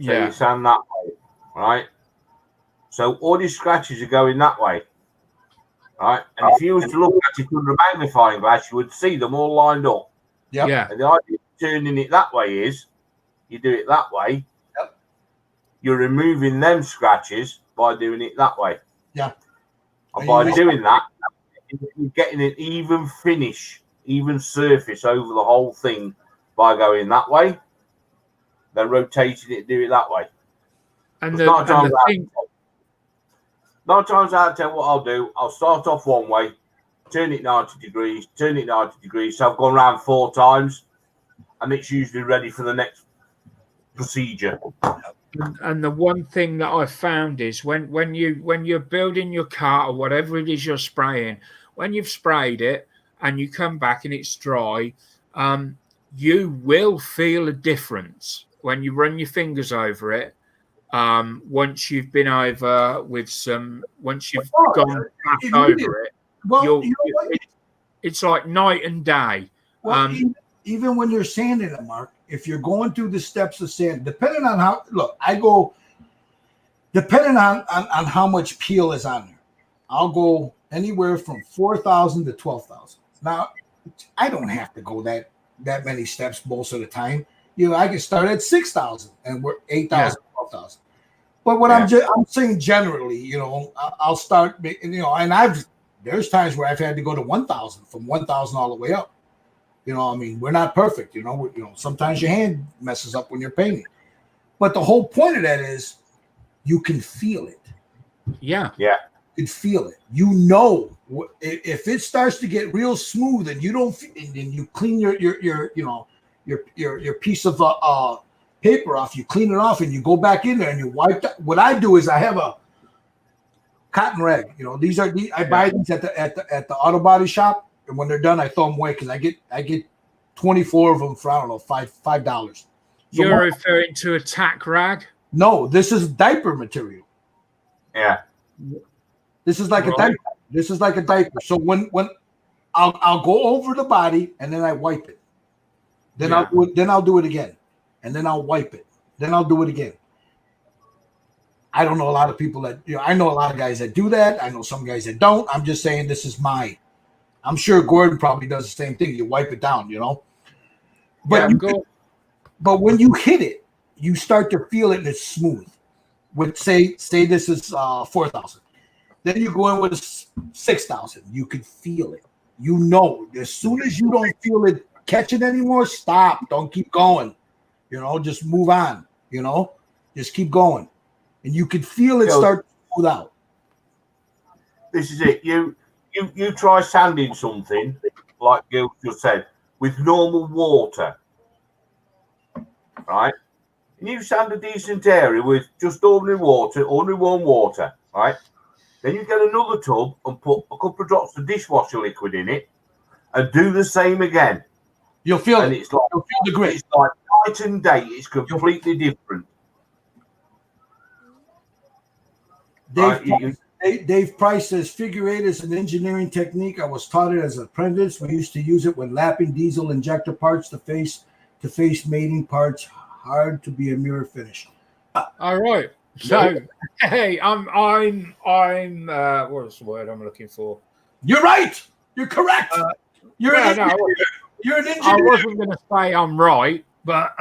So you stand that way, right? So all these scratches are going that way, right? And if you was to look at it under a magnifying glass, you would see them all lined up.
Yep.
Yeah.
And the idea of turning it that way is, you do it that way.
Yep.
You're removing them scratches by doing it that way.
Yeah.
And by doing that, you're getting an even finish, even surface over the whole thing by going that way, then rotating it, do it that way.
And
nine times out of 10, what I'll do, I'll start off one way, turn it 90 degrees, So I've gone around 4 times, and it's usually ready for the next procedure.
And the one thing that I found is when you're building your car or whatever it is you're spraying, when you've sprayed it and you come back and it's dry, you will feel a difference when you run your fingers over it. Once you've been over with once you've gone back over it,
well,
it's like night and day.
Well, even when you're sanding it, Mark, if you're going through the steps of sand, depending on how how much peel is on there, I'll go anywhere from 4,000 to 12,000. Now, I don't have to go that many steps most of the time. I can start at 6,000 and we're 8,000, 12,000. But what I'm saying generally, I'll start, and there's times where I've had to go to 1,000, from 1,000 all the way up. I mean, we're not perfect. Sometimes your hand messes up when you're painting. But the whole point of that is you can feel it.
Yeah.
Yeah.
You can feel it. If it starts to get real smooth and you don't, and you clean your piece of paper off, you clean it off and you go back in there and you wipe that. What I do is I have a cotton rag. I buy these at the auto body shop. And when they're done, I throw them away because I get 24 of them for, I don't know, $5. So
you're referring to a tack rag?
No, this is diaper material.
Yeah.
This is like a diaper. This is like a diaper. So when I'll go over the body and then I wipe it. Then I'll do it again. And then I'll wipe it. Then I'll do it again. I don't know a lot of people that I know a lot of guys that do that. I know some guys that don't. I'm just saying this is I'm sure Gordon probably does the same thing. You wipe it down, But but when you hit it, you start to feel it and it's smooth. With say this is 4,000. Then you go in with 6,000. You can feel it. As soon as you don't feel it catching anymore, stop. Don't keep going. Just move on. Just keep going. And you can feel it start to smooth out.
This is it. You try sanding something, like Gil just said, with normal water, right? And you sand a decent area with just ordinary warm water, right? Then you get another tub and put a couple of drops of dishwasher liquid in it and do the same again.
You'll feel it.
It's like,
you'll feel the grit.
It's like night and day. It's completely different.
Dave Price says figure 8 is an engineering technique. I was taught it as an apprentice. We used to use it when lapping diesel injector parts to face mating parts. Hard to be a mirror finish.
All right. So, hey, I'm what's the word I'm looking for?
You're right. You're correct. You're an engineer.
I wasn't going to say I'm right, but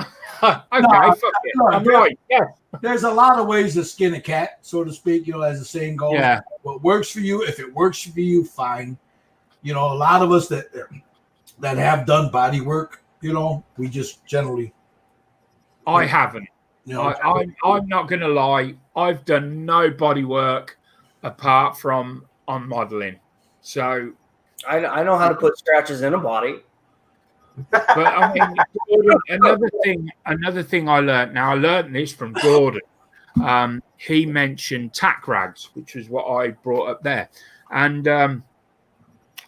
okay, fuck it. I'm right. Yeah.
There's a lot of ways to skin a cat, so to speak, as the saying goes.
Yeah.
What works for you, if it works for you, fine. You know, a lot of us that have done body work, you know, we just generally.
I haven't.
You know,
I'm not going to lie. I've done no body work apart from on modeling. So
I know how to put scratches in a body.
but I mean, Gordon, another thing I learned. Now I learned this from Gordon. He mentioned tack rags, which is what I brought up there. And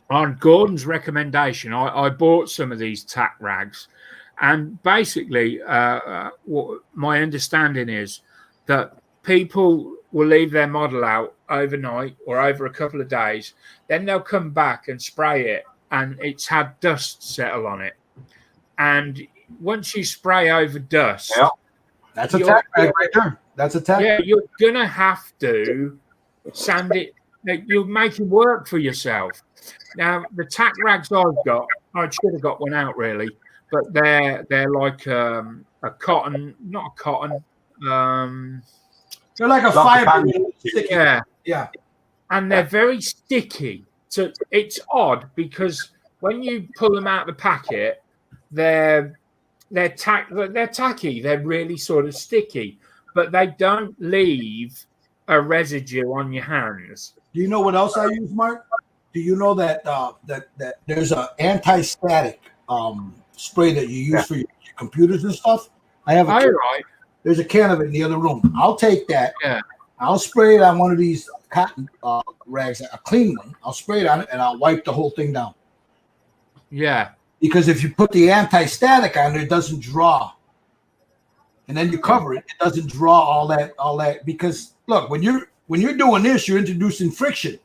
on Gordon's recommendation, I bought some of these tack rags. And basically, what my understanding is that people will leave their model out overnight or over a couple of days. Then they'll come back and spray it, and it's had dust settle on it. And once you spray over dust,
that's a tack rag right there. That's a tack.
Yeah, you're gonna have to sand it. You're making work for yourself. Now, the tack rags I've got, I should have got one out really, but they're like a cotton, not a cotton.
They're like a fiber.
Yeah, and they're very sticky. So it's odd because when you pull them out of the packet, they're tacky. They're really sort of sticky, but they don't leave a residue on your hands.
Do you know what else I use, Mark? Do you know that that there's an anti-static spray that you use for your computers and stuff? I have There's a can of it in the other room. I'll take that.
Yeah.
I'll spray it on one of these cotton rags, a clean one. I'll spray it on it and I'll wipe the whole thing down.
Yeah.
Because if you put the anti-static on there, it doesn't draw. And then you cover it, it doesn't draw all that. Because look, when you're doing this, you're introducing friction.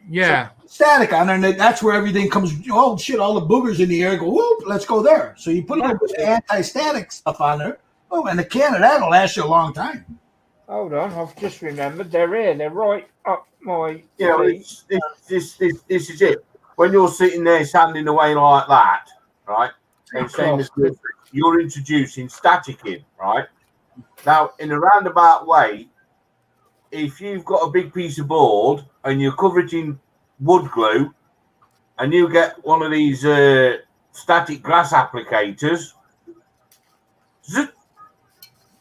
Yeah.
So static on there, and that's where everything comes. Oh shit! All the boogers in the air go. Whoop! Let's go there. So you put a little bit of anti-static stuff on there. Oh, and the can of that'll last you a long time.
Hold on, I've just remembered. They're here. They're right up my.
Yeah, this is it. When you're sitting there sanding away like that, right? And saying this, you're introducing static in, right? Now, in a roundabout way, if you've got a big piece of board and you're covered in wood glue, and you get one of these static grass applicators,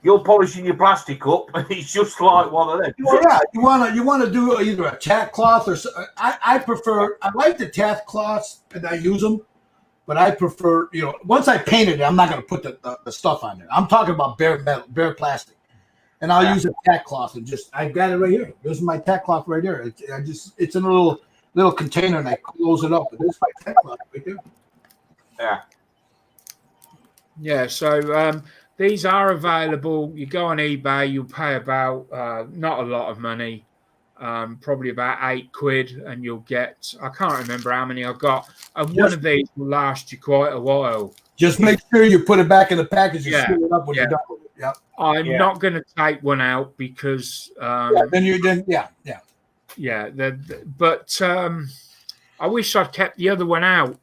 you're polishing your plastic up, and it's just like one of them.
Well, yeah, you want to do either a tack cloth or I prefer. I like the tack cloths and I use them, but I prefer once I painted it, I'm not going to put the stuff on there. I'm talking about bare metal, bare plastic, and I'll use a tack cloth and I've got it right here. This is my tack cloth right there. It's in a little container and I close it up. But this is my tack cloth right there.
Yeah.
Yeah. So. These are available. You go on eBay, you'll pay about not a lot of money, probably about £8, and you'll get, I can't remember how many I've got. And one of these will last you quite a while.
Just make sure you put it back in the package and seal it up when you're done with it. Yep.
I'm not going to take one out because. But I wish I'd kept the other one out.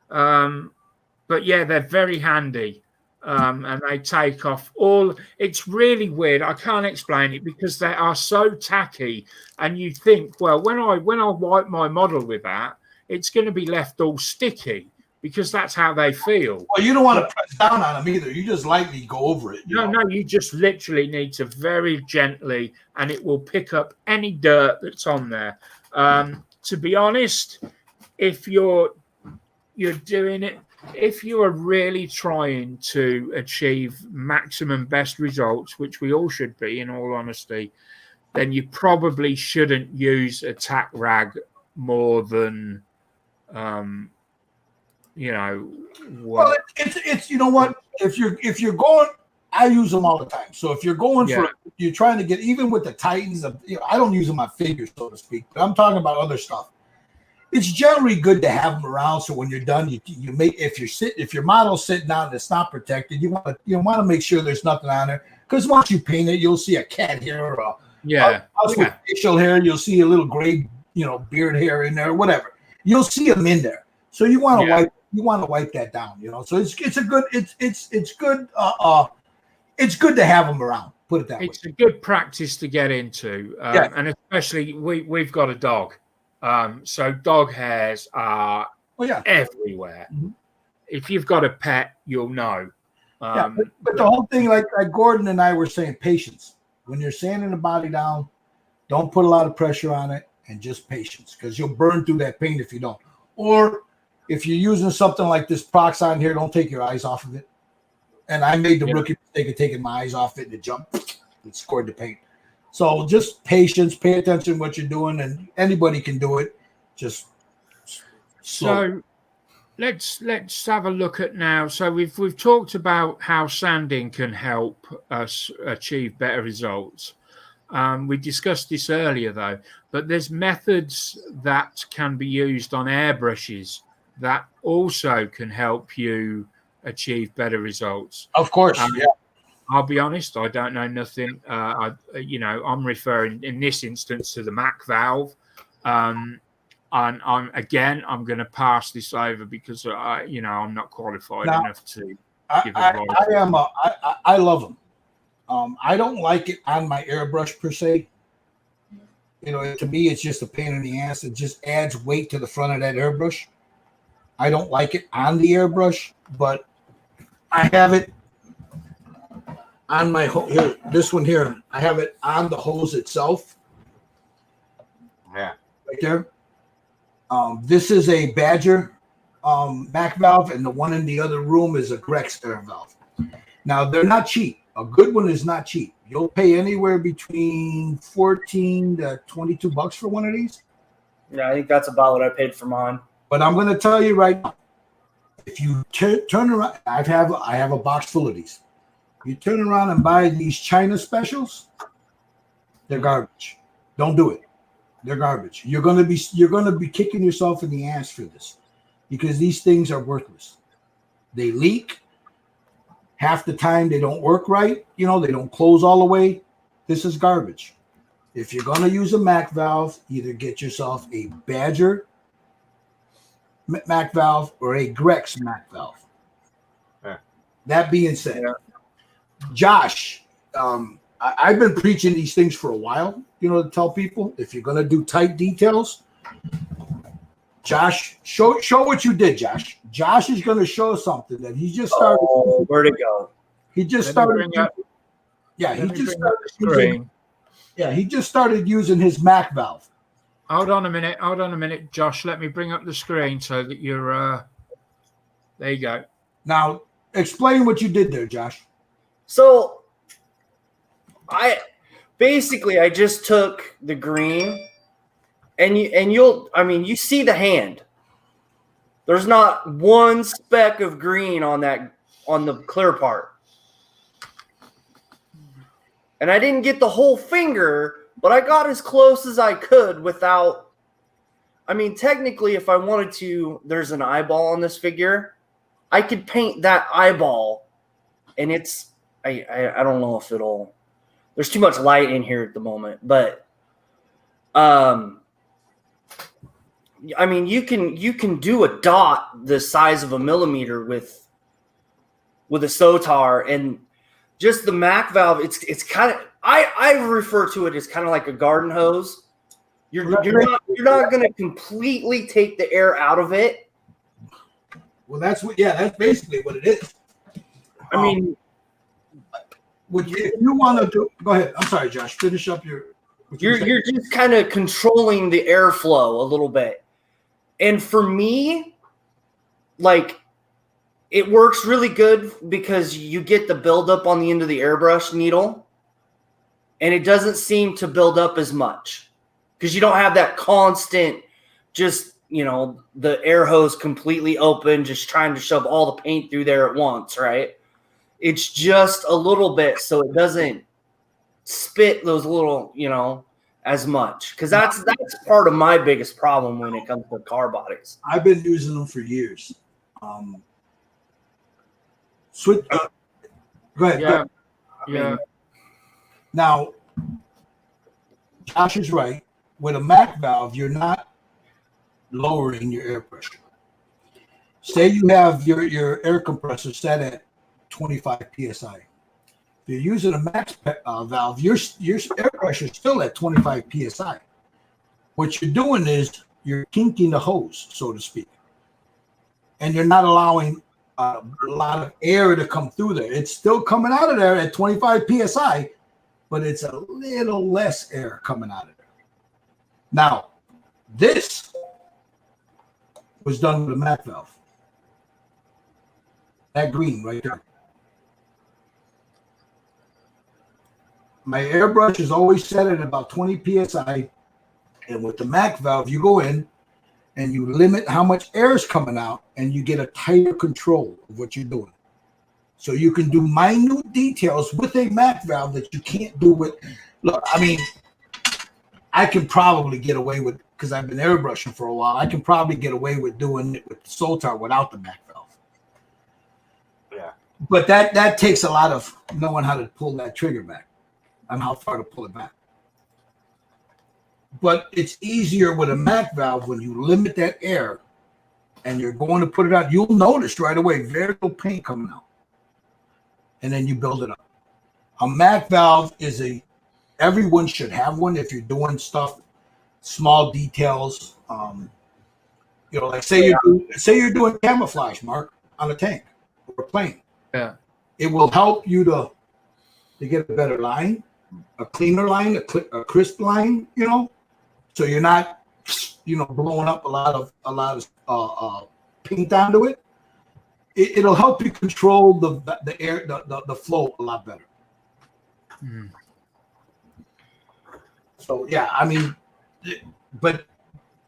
But yeah, they're very handy. And they take off all. It's really weird. I can't explain it because they are so tacky. And you think, well, when I wipe my model with that, it's going to be left all sticky because that's how they feel.
Well, you don't want to press down on them either. You just lightly go over it.
No, you just literally need to very gently, and it will pick up any dirt that's on there. To be honest, if you're doing it. If you are really trying to achieve maximum best results, which we all should be, in all honesty, then you probably shouldn't use a tack rag more than,
Well, it's you know what? If you're going, I use them all the time. So if you're going you're trying to get even with the Titans, I don't use them on figures, so to speak, but I'm talking about other stuff. It's generally good to have them around, so when you're done, you make if your model's sitting out and it's not protected, you want to make sure there's nothing on there, because once you paint it, you'll see a cat hair or with facial hair, you'll see a little gray beard hair in there, whatever. You'll see them in there, so you want to wipe that down. So it's good to have them around. Put it that way.
It's a good practice to get into, and especially we've got a dog. So dog hairs are everywhere.
Mm-hmm.
If you've got a pet, you'll know.
But the whole thing, like Gordon and I were saying, patience. When you're sanding the body down, don't put a lot of pressure on it, and just patience, because you'll burn through that paint if you don't. Or if you're using something like this peroxide here, don't take your eyes off of it. And I made the rookie mistake of taking my eyes off it, and it jumped and scored the paint. So just patience, pay attention to what you're doing, and anybody can do it. Just slow.
So let's have a look at now. So we've talked about how sanding can help us achieve better results. We discussed this earlier though, but there's methods that can be used on airbrushes that also can help you achieve better results.
Of course,
I'll be honest, I don't know nothing. I'm referring in this instance to the Mac valve. And I'm going to pass this over because I'm not qualified enough to give advice.
I love them. I don't like it on my airbrush per se. To me, it's just a pain in the ass. It just adds weight to the front of that airbrush. I don't like it on the airbrush, but I have it on my here. This one here, I have it on the hose itself.
Yeah,
right there. This is a Badger Mac valve, and the one in the other room is a Grex air valve. Now they're not cheap. A good one is not cheap. You'll pay anywhere between $14 to $22 for one of these.
Yeah, I think that's about what I paid for mine.
But I'm going to tell you right now, if you turn around, I have a box full of these. You turn around and buy these China specials, they're garbage. Don't do it. They're garbage. You're going to be kicking yourself in the ass for this, because these things are worthless. They leak. Half the time they don't work right. They don't close all the way. This is garbage. If you're going to use a Mac valve, either get yourself a Badger Mac valve or a Grex Mac valve.
Yeah.
That being said, Josh, I've been preaching these things for a while, to tell people, if you're going to do tight details, Josh, show what you did, Josh. Josh is going to show something that he just started.
Oh, where'd it go?
He just started. He just started using his Mac valve.
Hold on a minute, Josh. Let me bring up the screen so that you're. There you go.
Now, explain what you did there, Josh.
So, I just took the green. And you see the hand. There's not one speck of green on the clear part. And I didn't get the whole finger, but I got as close as I could without. Technically, if I wanted to, there's an eyeball on this figure. I could paint that eyeball, and it's. I don't know if it'll. There's too much light in here at the moment, but. You can do a dot the size of a millimeter with a Sotar, and just the Mac valve. It's kind of I refer to it as kind of like a garden hose. You're not going to completely take the air out of it.
Well, that's basically what it is. If you want to do, go ahead. I'm sorry, Josh. Finish up your.
You're just kind of controlling the airflow a little bit. And for me, it works really good because you get the buildup on the end of the airbrush needle, and it doesn't seem to build up as much because you don't have that constant, just, the air hose completely open, just trying to shove all the paint through there at once, right? It's just a little bit so it doesn't spit those little, as much, because that's part of my biggest problem when it comes to car bodies.
I've been using them for years. Go ahead.
Yeah.
Now, Josh is right. With a Mac valve, you're not lowering your air pressure. Say you have your air compressor set at 25 psi. If you're using a Max valve, your air pressure is still at 25 psi. What you're doing is you're kinking the hose, so to speak, and you're not allowing a lot of air to come through there. It's still coming out of there at 25 psi, but it's a little less air coming out of there. Now, this was done with a Mac valve. That green right there. My airbrush is always set at about 20 psi, and with the Mac valve, you go in and you limit how much air is coming out, and you get a tighter control of what you're doing. So you can do minute details with a Mac valve that you can't do with. Look, I mean, I can probably get away with, because I've been airbrushing for a while, I can probably get away with doing it with the Soltar without the Mac valve.
Yeah.
But that takes a lot of knowing how to pull that trigger back and how far to pull it back. But it's easier with a Mac valve when you limit that air and you're going to put it out. You'll notice right away very little paint coming out. And then you build it up. A Mac valve is everyone should have one if you're doing stuff, small details. Like say you're doing camouflage, Mark, on a tank or a plane.
Yeah.
It will help you to get a better line, a cleaner line, a crisp line, so you're not, blowing up a lot of paint onto it. It'll help you control the air, the flow a lot better.
Mm.
So yeah, I mean, but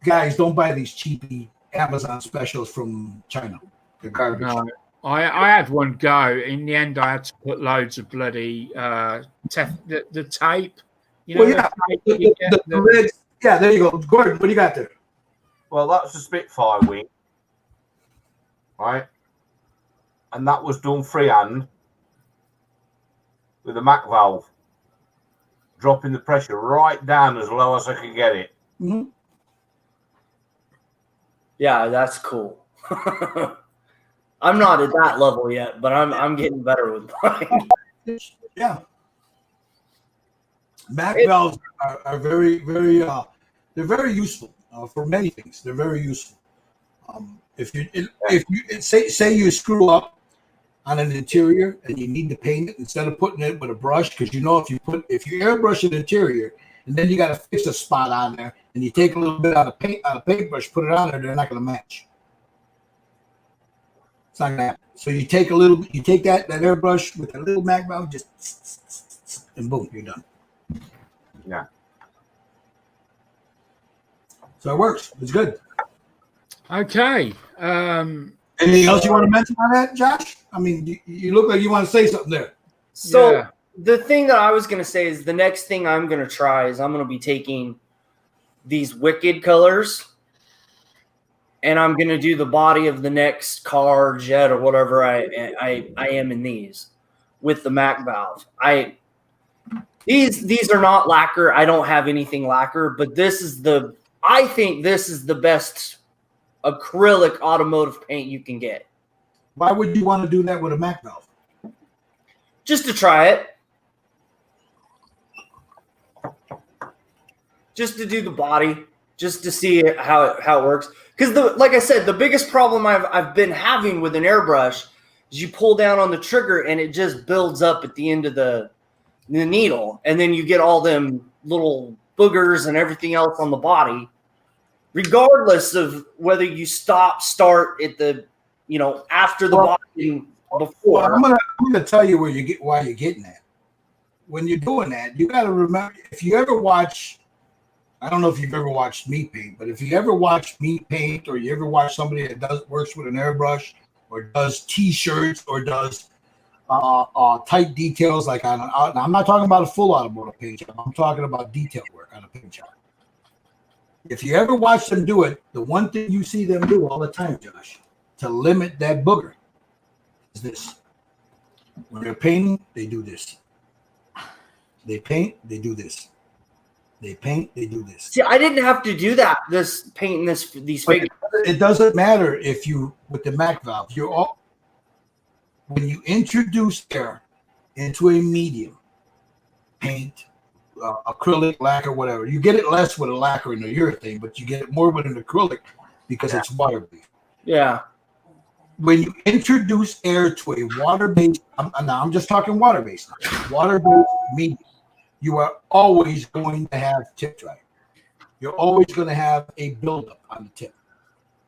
guys, don't buy these cheapy Amazon specials from China. They're garbage.
No, I had one go. In the end, I had to put loads of bloody the tape.
Well, yeah, the red. Yeah, there you go, Gordon. What do you got there?
Well, that's a Spitfire wing, right? And that was done freehand with a Mac valve, dropping the pressure right down as low as I could get it.
Mm-hmm.
Yeah, that's cool. I'm not at that level yet, but I'm getting better with mine.
Yeah. Mac valves are very, very, they're very useful for many things. They're very useful. If you say you screw up on an interior and you need to paint it, instead of putting it with a brush, because if you airbrush an interior and then you got to fix a spot on there, and you take a little bit out of paintbrush, put it on there, they're not going to match. It's not going to happen. So you take that airbrush with a little Mac valve, just and boom, you're done.
Yeah.
So it works. It's good.
Okay.
Anything else you want to mention on that, Josh? I mean, you look like you want to say something there.
So
Yeah.
The thing that I was going to say is the next thing I'm going to try is I'm going to be taking these Wicked colors and I'm going to do the body of the next car, jet, or whatever I am in these with the Mac valve. These are not lacquer. I don't have anything lacquer, but I think this is the best acrylic automotive paint you can get.
Why would you want to do that with a Mac valve?
Just to try it. Just to do the body, just to see how it works. Because like I said, the biggest problem I've been having with an airbrush is you pull down on the trigger and it just builds up at the end of the needle, and then you get all them little boogers and everything else on the body, regardless of whether you start at the after the body before.
Well, I'm gonna tell you why you're getting that. When you're doing that, you got to remember, if you ever watch, I don't know if you've ever watched me paint, but if you ever watch me paint, or you ever watch somebody that works with an airbrush, or does T-shirts, or does tight details, like I'm not talking about a full automotive paint job. I'm talking about detail work on a paint job. If you ever watch them do it, the one thing you see them do all the time, Josh, to limit that booger is this. When they're painting, they do this. They paint, they do this. They paint, they do this.
See, I didn't have to do that. These figures.
It doesn't matter if you, with the Mac valve, when you introduce air into a medium, paint, acrylic, lacquer, whatever. You get it less with a lacquer and a urethane, but you get it more with an acrylic because it's water-based.
Yeah.
When you introduce air to a water-based, I'm just talking water-based. Water-based medium, you are always going to have tip drag. You're always going to have a buildup on the tip.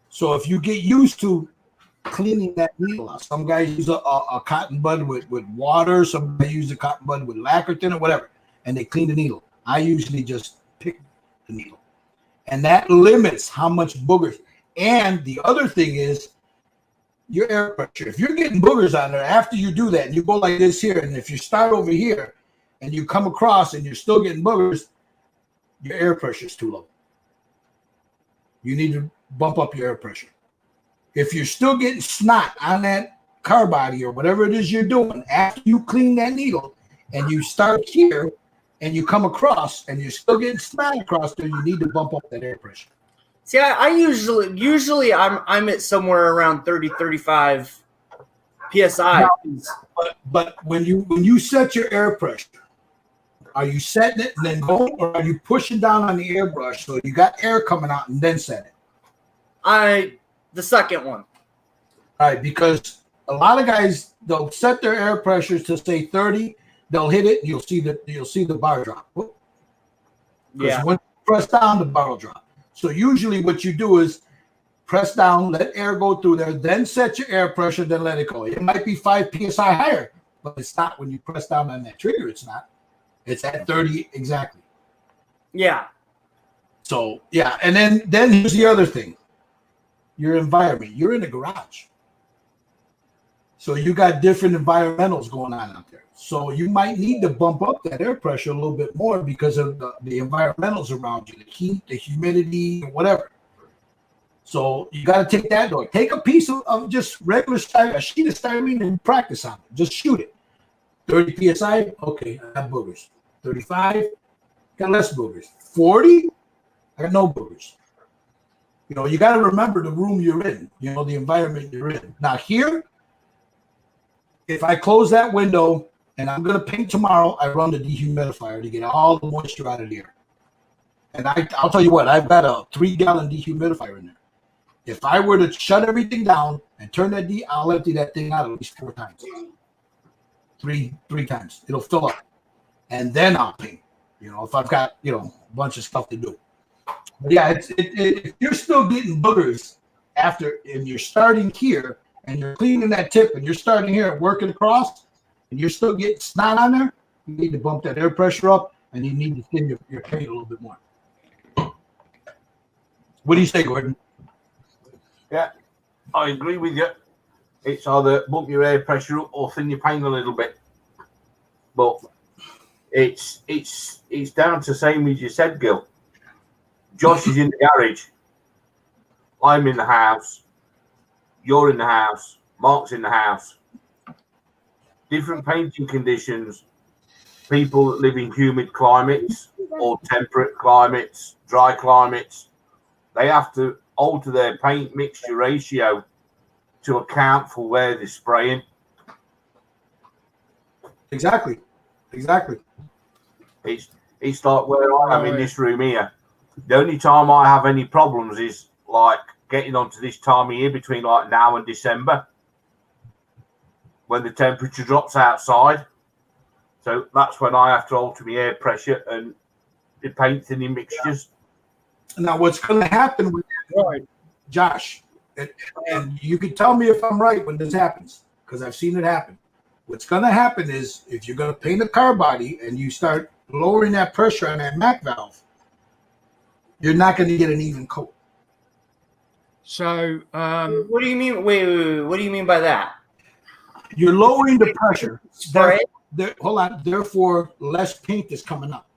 So if you get used to cleaning that needle out, some guys use a cotton bud with water, some guys use a cotton bud with lacquer thinner, whatever, and they clean the needle. I usually just pick the needle. And that limits how much boogers. And the other thing is your air pressure. If you're getting boogers on there, after you do that, and you go like this here, and if you start over here and you come across and you're still getting boogers, your air pressure is too low. You need to bump up your air pressure. If you're still getting snot on that car body or whatever it is you're doing, after you clean that needle and you start here and you come across and you're still getting snot across there, you need to bump up that air pressure.
See, I usually I'm at somewhere around 30, 35 PSI.
But when you set your air pressure, are you setting it and then going, or are you pushing down on the airbrush so you got air coming out and then set it?
The second one.
All right, because a lot of guys, they'll set their air pressures to say 30, they'll hit it, and you'll see the bar drop. Because when you press down, the bar will drop. So usually what you do is press down, let air go through there, then set your air pressure, then let it go. It might be 5 PSI higher, but it's not when you press down on that trigger. It's not. It's at 30 exactly.
Yeah.
So, yeah. And then here's the other thing. Your environment. You're in a garage. So you got different environmentals going on out there. So you might need to bump up that air pressure a little bit more because of the environmentals around you, the heat, the humidity, whatever. So you got to take that door. Take a piece of just regular a sheet of styrene and practice on it. Just shoot it. 30 PSI, okay, I got boogers. 35, got less boogers. 40, I got no boogers. You know, you got to remember the room you're in, you know, the environment you're in. Now here, if I close that window and I'm going to paint tomorrow, I run the dehumidifier to get all the moisture out of the air. And I'll tell you what, I've got a 3-gallon dehumidifier in there. If I were to shut everything down and turn that I'll empty that thing out at least 4 times. Three times. It'll fill up. And then I'll paint. You know, if I've got, you know, a bunch of stuff to do. But yeah, if you're still getting boogers after, and you're starting here and you're cleaning that tip and you're starting here and working across and you're still getting snot on there, you need to bump that air pressure up and you need to thin your paint a little bit more. What do you say, Gordon?
Yeah, I agree with you. It's either bump your air pressure up or thin your paint a little bit. But it's down to same as you said, Gil. Josh is in the garage. I'm in the house. You're in the house. Mark's in the house. Different painting conditions. People that live in humid climates or temperate climates, dry climates, they have to alter their paint mixture ratio to account for where they're spraying.
Exactly.
It's like where I am in this room here. The only time I have any problems is like getting onto this time of year between like now and December when the temperature drops outside. So that's when I have to alter my air pressure and the paint thinning mixtures.
Now, what's going to happen with that, Josh, and you can tell me if I'm right when this happens, because I've seen it happen. What's going to happen is if you're going to paint a car body and you start lowering that pressure on that MAC valve, you're not going to get an even coat.
So,
what do you mean? Wait. What do you mean by that?
You're lowering the pressure.
Spray.
Hold on. Therefore, less paint is coming up.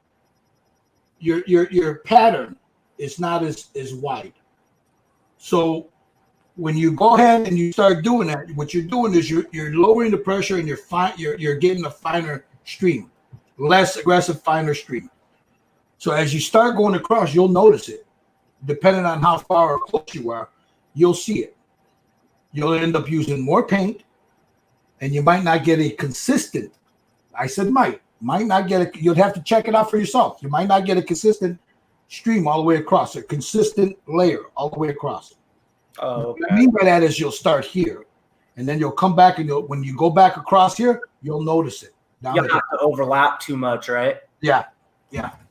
Your pattern is not as wide. So when you go ahead and you start doing that, what you're doing is you're lowering the pressure and you're getting a finer stream, less aggressive, finer stream. So as you start going across, you'll notice it. Depending on how far or close you are, you'll see it. You'll end up using more paint, and you might not get a consistent. I said might. might not get it. You'd have to check it out for yourself. You might not get a consistent stream all the way across, a consistent layer all the way across.
Oh, okay.
What I mean by that is you'll start here, and then you'll come back, and when you go back across here, you'll notice it.
You don't have to overlap too much, right?
Yeah.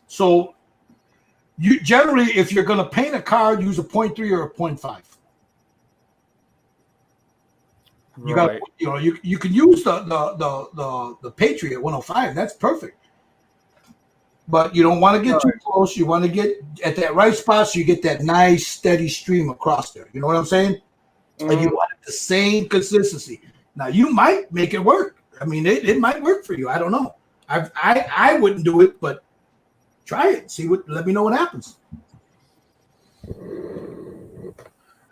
So you generally, if you're going to paint a car, use a 0.3 or a 0.5. You got, you can use the Patriot 105. That's perfect. But you don't want to get too close. You want to get at that right spot so you get that nice steady stream across there. You know what I'm saying? And you want the same consistency. Now you might make it work. I mean, it might work for you. I don't know. I wouldn't do it, but try it. Let me know what happens.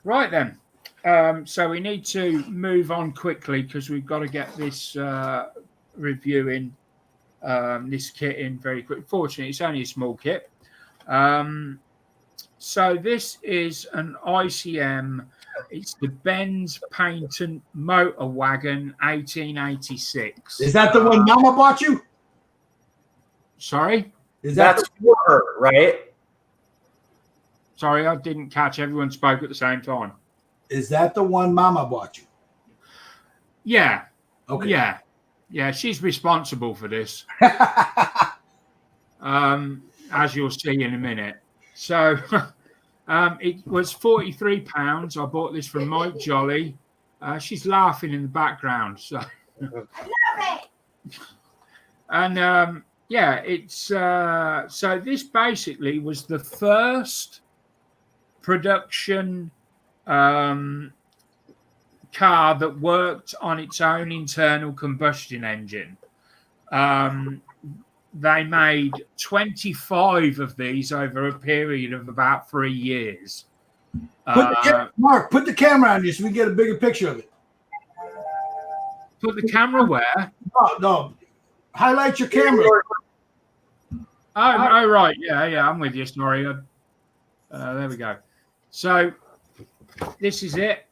Right then. So we need to move on quickly because we've got to get this reviewing this kit in very quick. Fortunately, it's only a small kit. So this is an ICM. It's the Benz Patent Motorwagen 1886.
Is that the one Mama bought you?
Sorry?
That's for her, right?
Sorry, I didn't catch. Everyone spoke at the same time.
Is that the one Mama bought you?
Yeah.
Okay.
Yeah, she's responsible for this. As you'll see in a minute. So it was £43. I bought this from Mike Jolly. She's laughing in the background. So and it's so this basically was the first production car that worked on its own internal combustion engine. They made 25 of these over a period of about 3 years.
Mark, put the camera on you so we get a bigger picture of it.
Put the camera where?
No. Highlight your camera.
Oh, right. Yeah, I'm with you, Snorri. There we go. So this is it.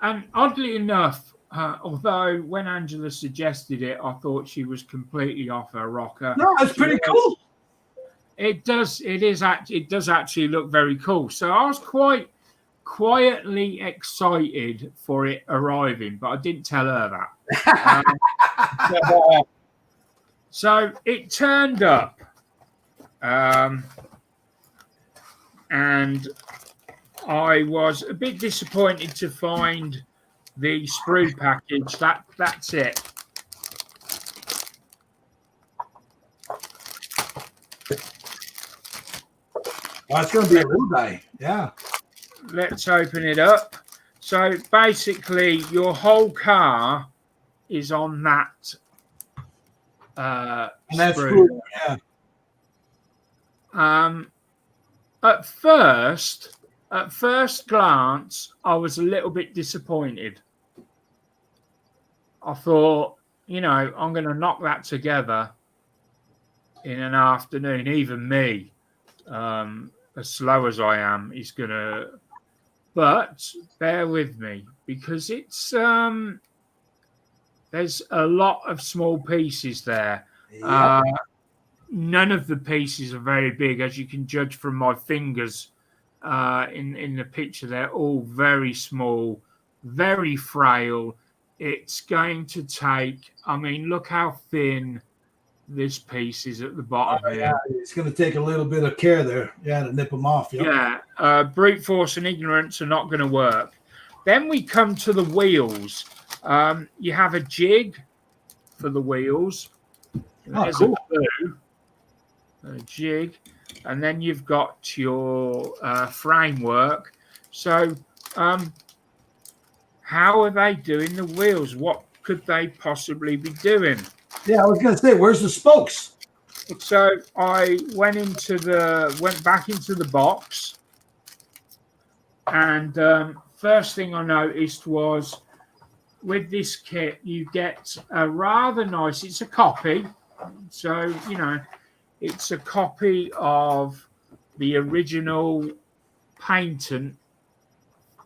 And oddly enough, although when Angela suggested it, I thought she was completely off her rocker.
No, it's pretty cool.
It does actually look very cool. So I was quite quietly excited for it arriving, but I didn't tell her that. So it turned up, and I was a bit disappointed to find the sprue package. That's it.
Oh, it's going to be a blue die. Yeah.
Let's open it up. So basically, your whole car is on that
And that's
sprue.
true. Yeah.
At first glance, I was a little bit disappointed. I thought, I'm going to knock that together in an afternoon. Even me, as slow as I am, is going to. But bear with me because it's there's a lot of small pieces there.
Yep.
None of the pieces are very big, as you can judge from my fingers in the picture. They're all very small, very frail. It's going to take, look how thin this piece is at the bottom here.
Yeah, it's going to take a little bit of care there, to nip them off. Yep.
Yeah, brute force and ignorance are not going to work. Then we come to the wheels. You have a jig for the wheels. There's
cool.
a jig, and then you've got your framework. So how are they doing the wheels? What could they possibly be doing?
Yeah, I was going to say, where's the spokes?
So I went back into the box, and first thing I noticed was with this kit you get a rather nice. It's a copy, so it's a copy of the original patent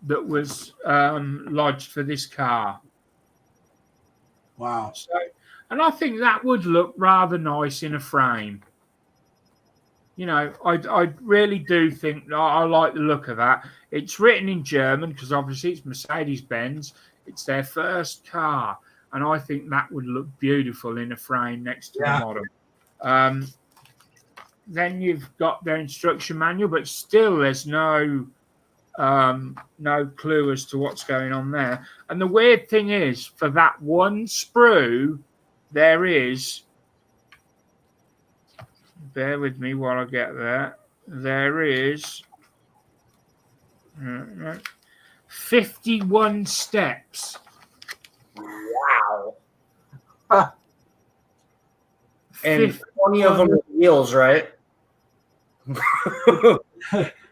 that was lodged for this car.
Wow.
So And I think that would look rather nice in a frame. You know, I really do think I like the look of that. It's written in German because obviously it's Mercedes-Benz. It's their first car. And I think that would look beautiful in a frame next to the model. Then you've got their instruction manual, but still there's no clue as to what's going on there. And the weird thing is, for that one sprue, there is... Bear with me while I get there. There is 51 steps.
Wow. And 20 of them are wheels, right?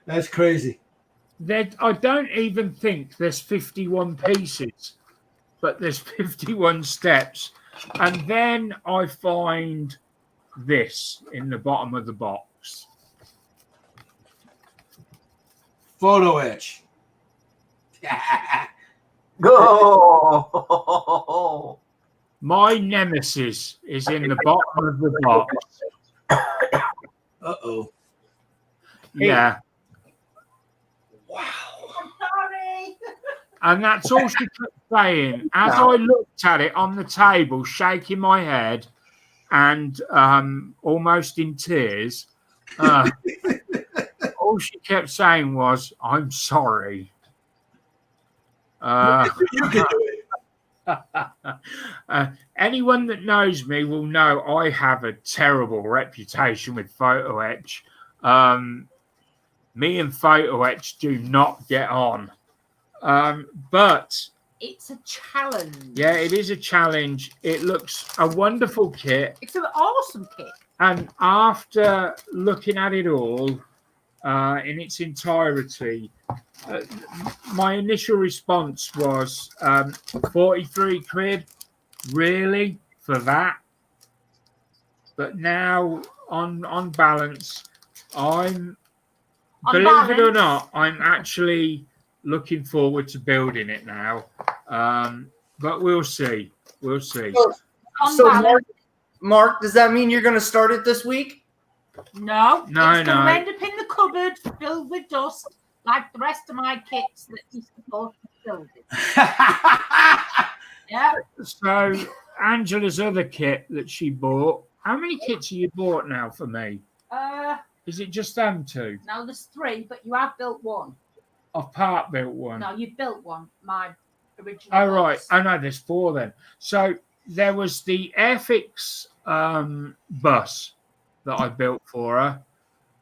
That's crazy.
I don't even think there's 51 pieces, but there's 51 steps. And then I find this in the bottom of the box.
Photo etch.
Go.
My nemesis is in the bottom of the box.
Uh-oh.
Yeah.
Wow.
I'm sorry.
And that's all she kept saying. As I looked at it on the table, shaking my head and almost in tears, all she kept saying was, "I'm sorry."
You can do it.
Anyone that knows me will know I have a terrible reputation with photo etch. Me and photo etch do not get on. But
It's a challenge.
yeah, it is a challenge. It looks a wonderful kit.
It's an awesome kit.
And after looking at it all in its entirety, my initial response was 43 quid, really, for that? But now, on balance, believe it or not, I'm actually looking forward to building it now. But we'll see. We'll see.
So Mark, does that mean you're going to start it this week?
No. It's going to
No.
end up in the cupboard filled with dust, like the rest of my kits that you're supposed to fill with. Yeah.
So Angela's other kit that she bought. How many kits have you bought now for me? Is it just them two?
Now there's 3, but you have built one.
I've part built one.
No, you built one. My original.
Oh right.
box.
Oh no, there's 4 then. So there was the Airfix bus that I built for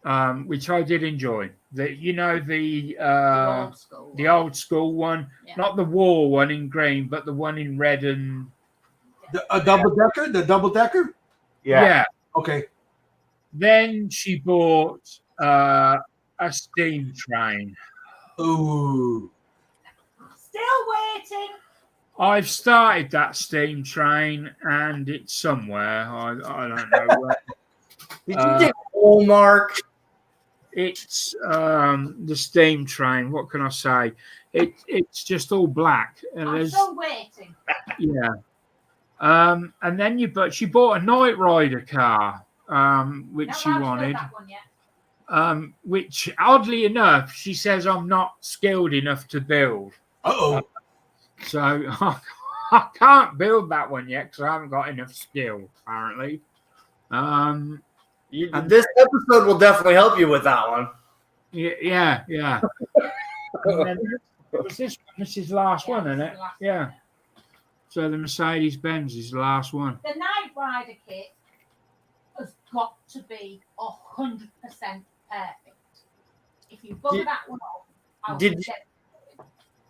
her, which I did enjoy. The old school one,
Yeah.
not the war one in green, but the one in red and
A double decker? The double decker?
yeah.
Okay.
Then she bought a steam train.
Ooh.
Still waiting.
I've started that steam train and it's somewhere. I don't know where.
Did you take Mark?
It's the steam train. What can I say? It's just all black. And
I'm
there's
still waiting.
yeah. And then she bought a Night Rider car, which she
Not allowed to build
wanted.
that one yet.
Which oddly enough, she says I'm not skilled enough to build.
Uh-oh.
So I can't build that one yet because I haven't got enough skill, apparently.
This episode will definitely help you with that one.
Yeah. And then, was this is the last one, isn't it?
the last
Yeah.
one.
So the Mercedes-Benz is the last one.
The Night Rider kit has got to be 100% perfect. If you bug that one off, I'll
Did-
reject it.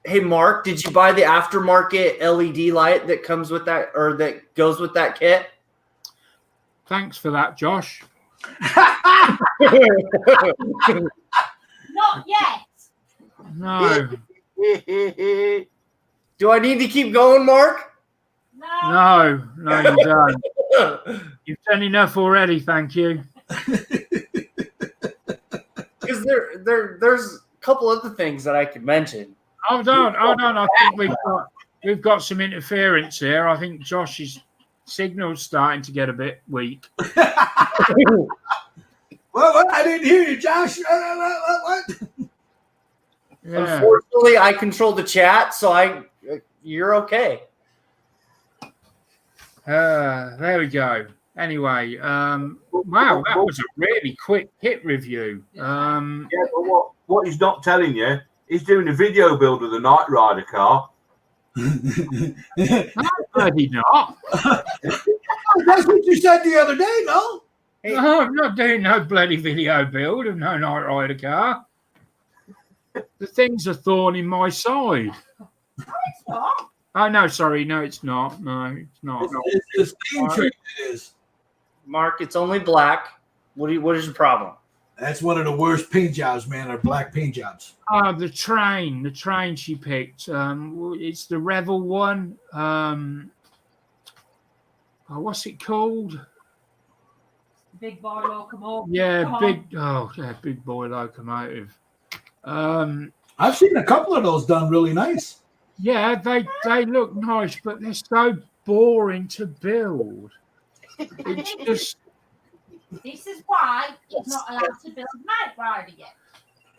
Hey, Mark, did you buy the aftermarket LED light that comes with that or that goes with that kit?
Thanks for that, Josh.
Not yet.
No,
Do I need to keep going, Mark?
No.
no, you don't. You've done enough already, thank you.
Because there's a couple other things that I could mention.
Hold on. I think we've got some interference here. I think Josh is Signal's starting to get a bit weak.
What? I didn't hear you, Josh. What?
Yeah.
Unfortunately, I control the chat, so you're okay.
There we go. Anyway, wow, that was a really quick kit review.
Yeah, but what he's not telling you, he's doing a video build of the Knight Rider car.
No, bloody not.
That's what you said the other day, no?
No, I'm not doing no bloody video build of no Knight Rider car. The thing's a thorn in my side.
It's not.
Oh, no, sorry. No, it's not. No, it's not.
It's the steam trick it is.
Mark, it's only black. What is your problem?
That's one of the worst paint jobs, man, are black paint jobs.
The train she picked. It's the Revel one. What's it called?
Big boy locomotive.
Yeah, big boy locomotive.
I've seen a couple of those done really nice.
Yeah, they look nice, but they're so boring to build. It's just.
This is why he's not allowed to build Knight Rider yet.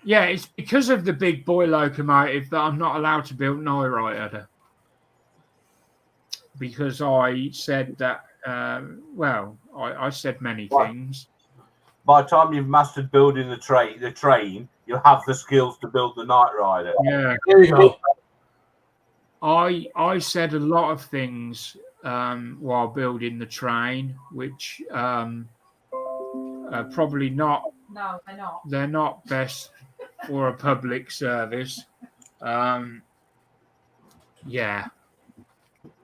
Yeah, it's because of the big boy locomotive that I'm not allowed to build Knight Rider. Because I said that, I said many things.
By the time you've mastered building the train, you'll have the skills to build the Knight Rider.
Yeah,
There you go.
I said a lot of things while building the train, which probably not.
No, they're not.
They're not best for a public service. Yeah,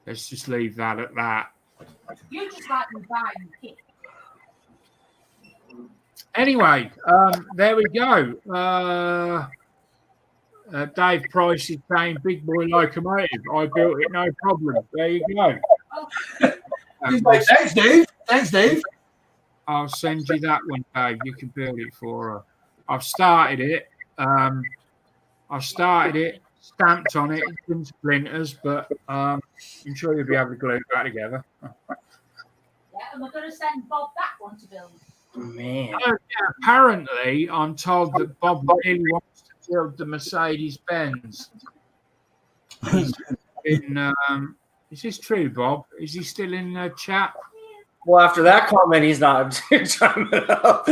let's just leave that at that.
You just like me buying the kit.
Anyway, there we go. Dave Price is saying big boy locomotive. I built it, no problem. There you go.
He's like, thanks, Dave. Thanks, Dave.
I'll send you that one, Dave. You can build it for her. I've started it. Stamped on it. It's in splinters, but I'm sure you'll be able to glue it back together.
Yeah, and we're going to send Bob that one to build.
Man.
Oh, yeah, apparently, I'm told that Bob really wants to build the Mercedes Benz. Is this true, Bob? Is he still in the chat?
Well, after that comment, he's not chiming up.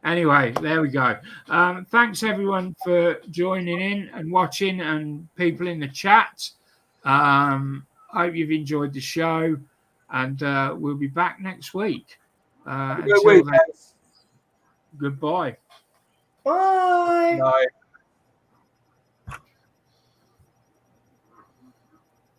Anyway, there we go. Thanks, everyone, for joining in and watching, and people in the chat. Hope you've enjoyed the show, and we'll be back next week. Until then, goodbye.
Bye.
Bye.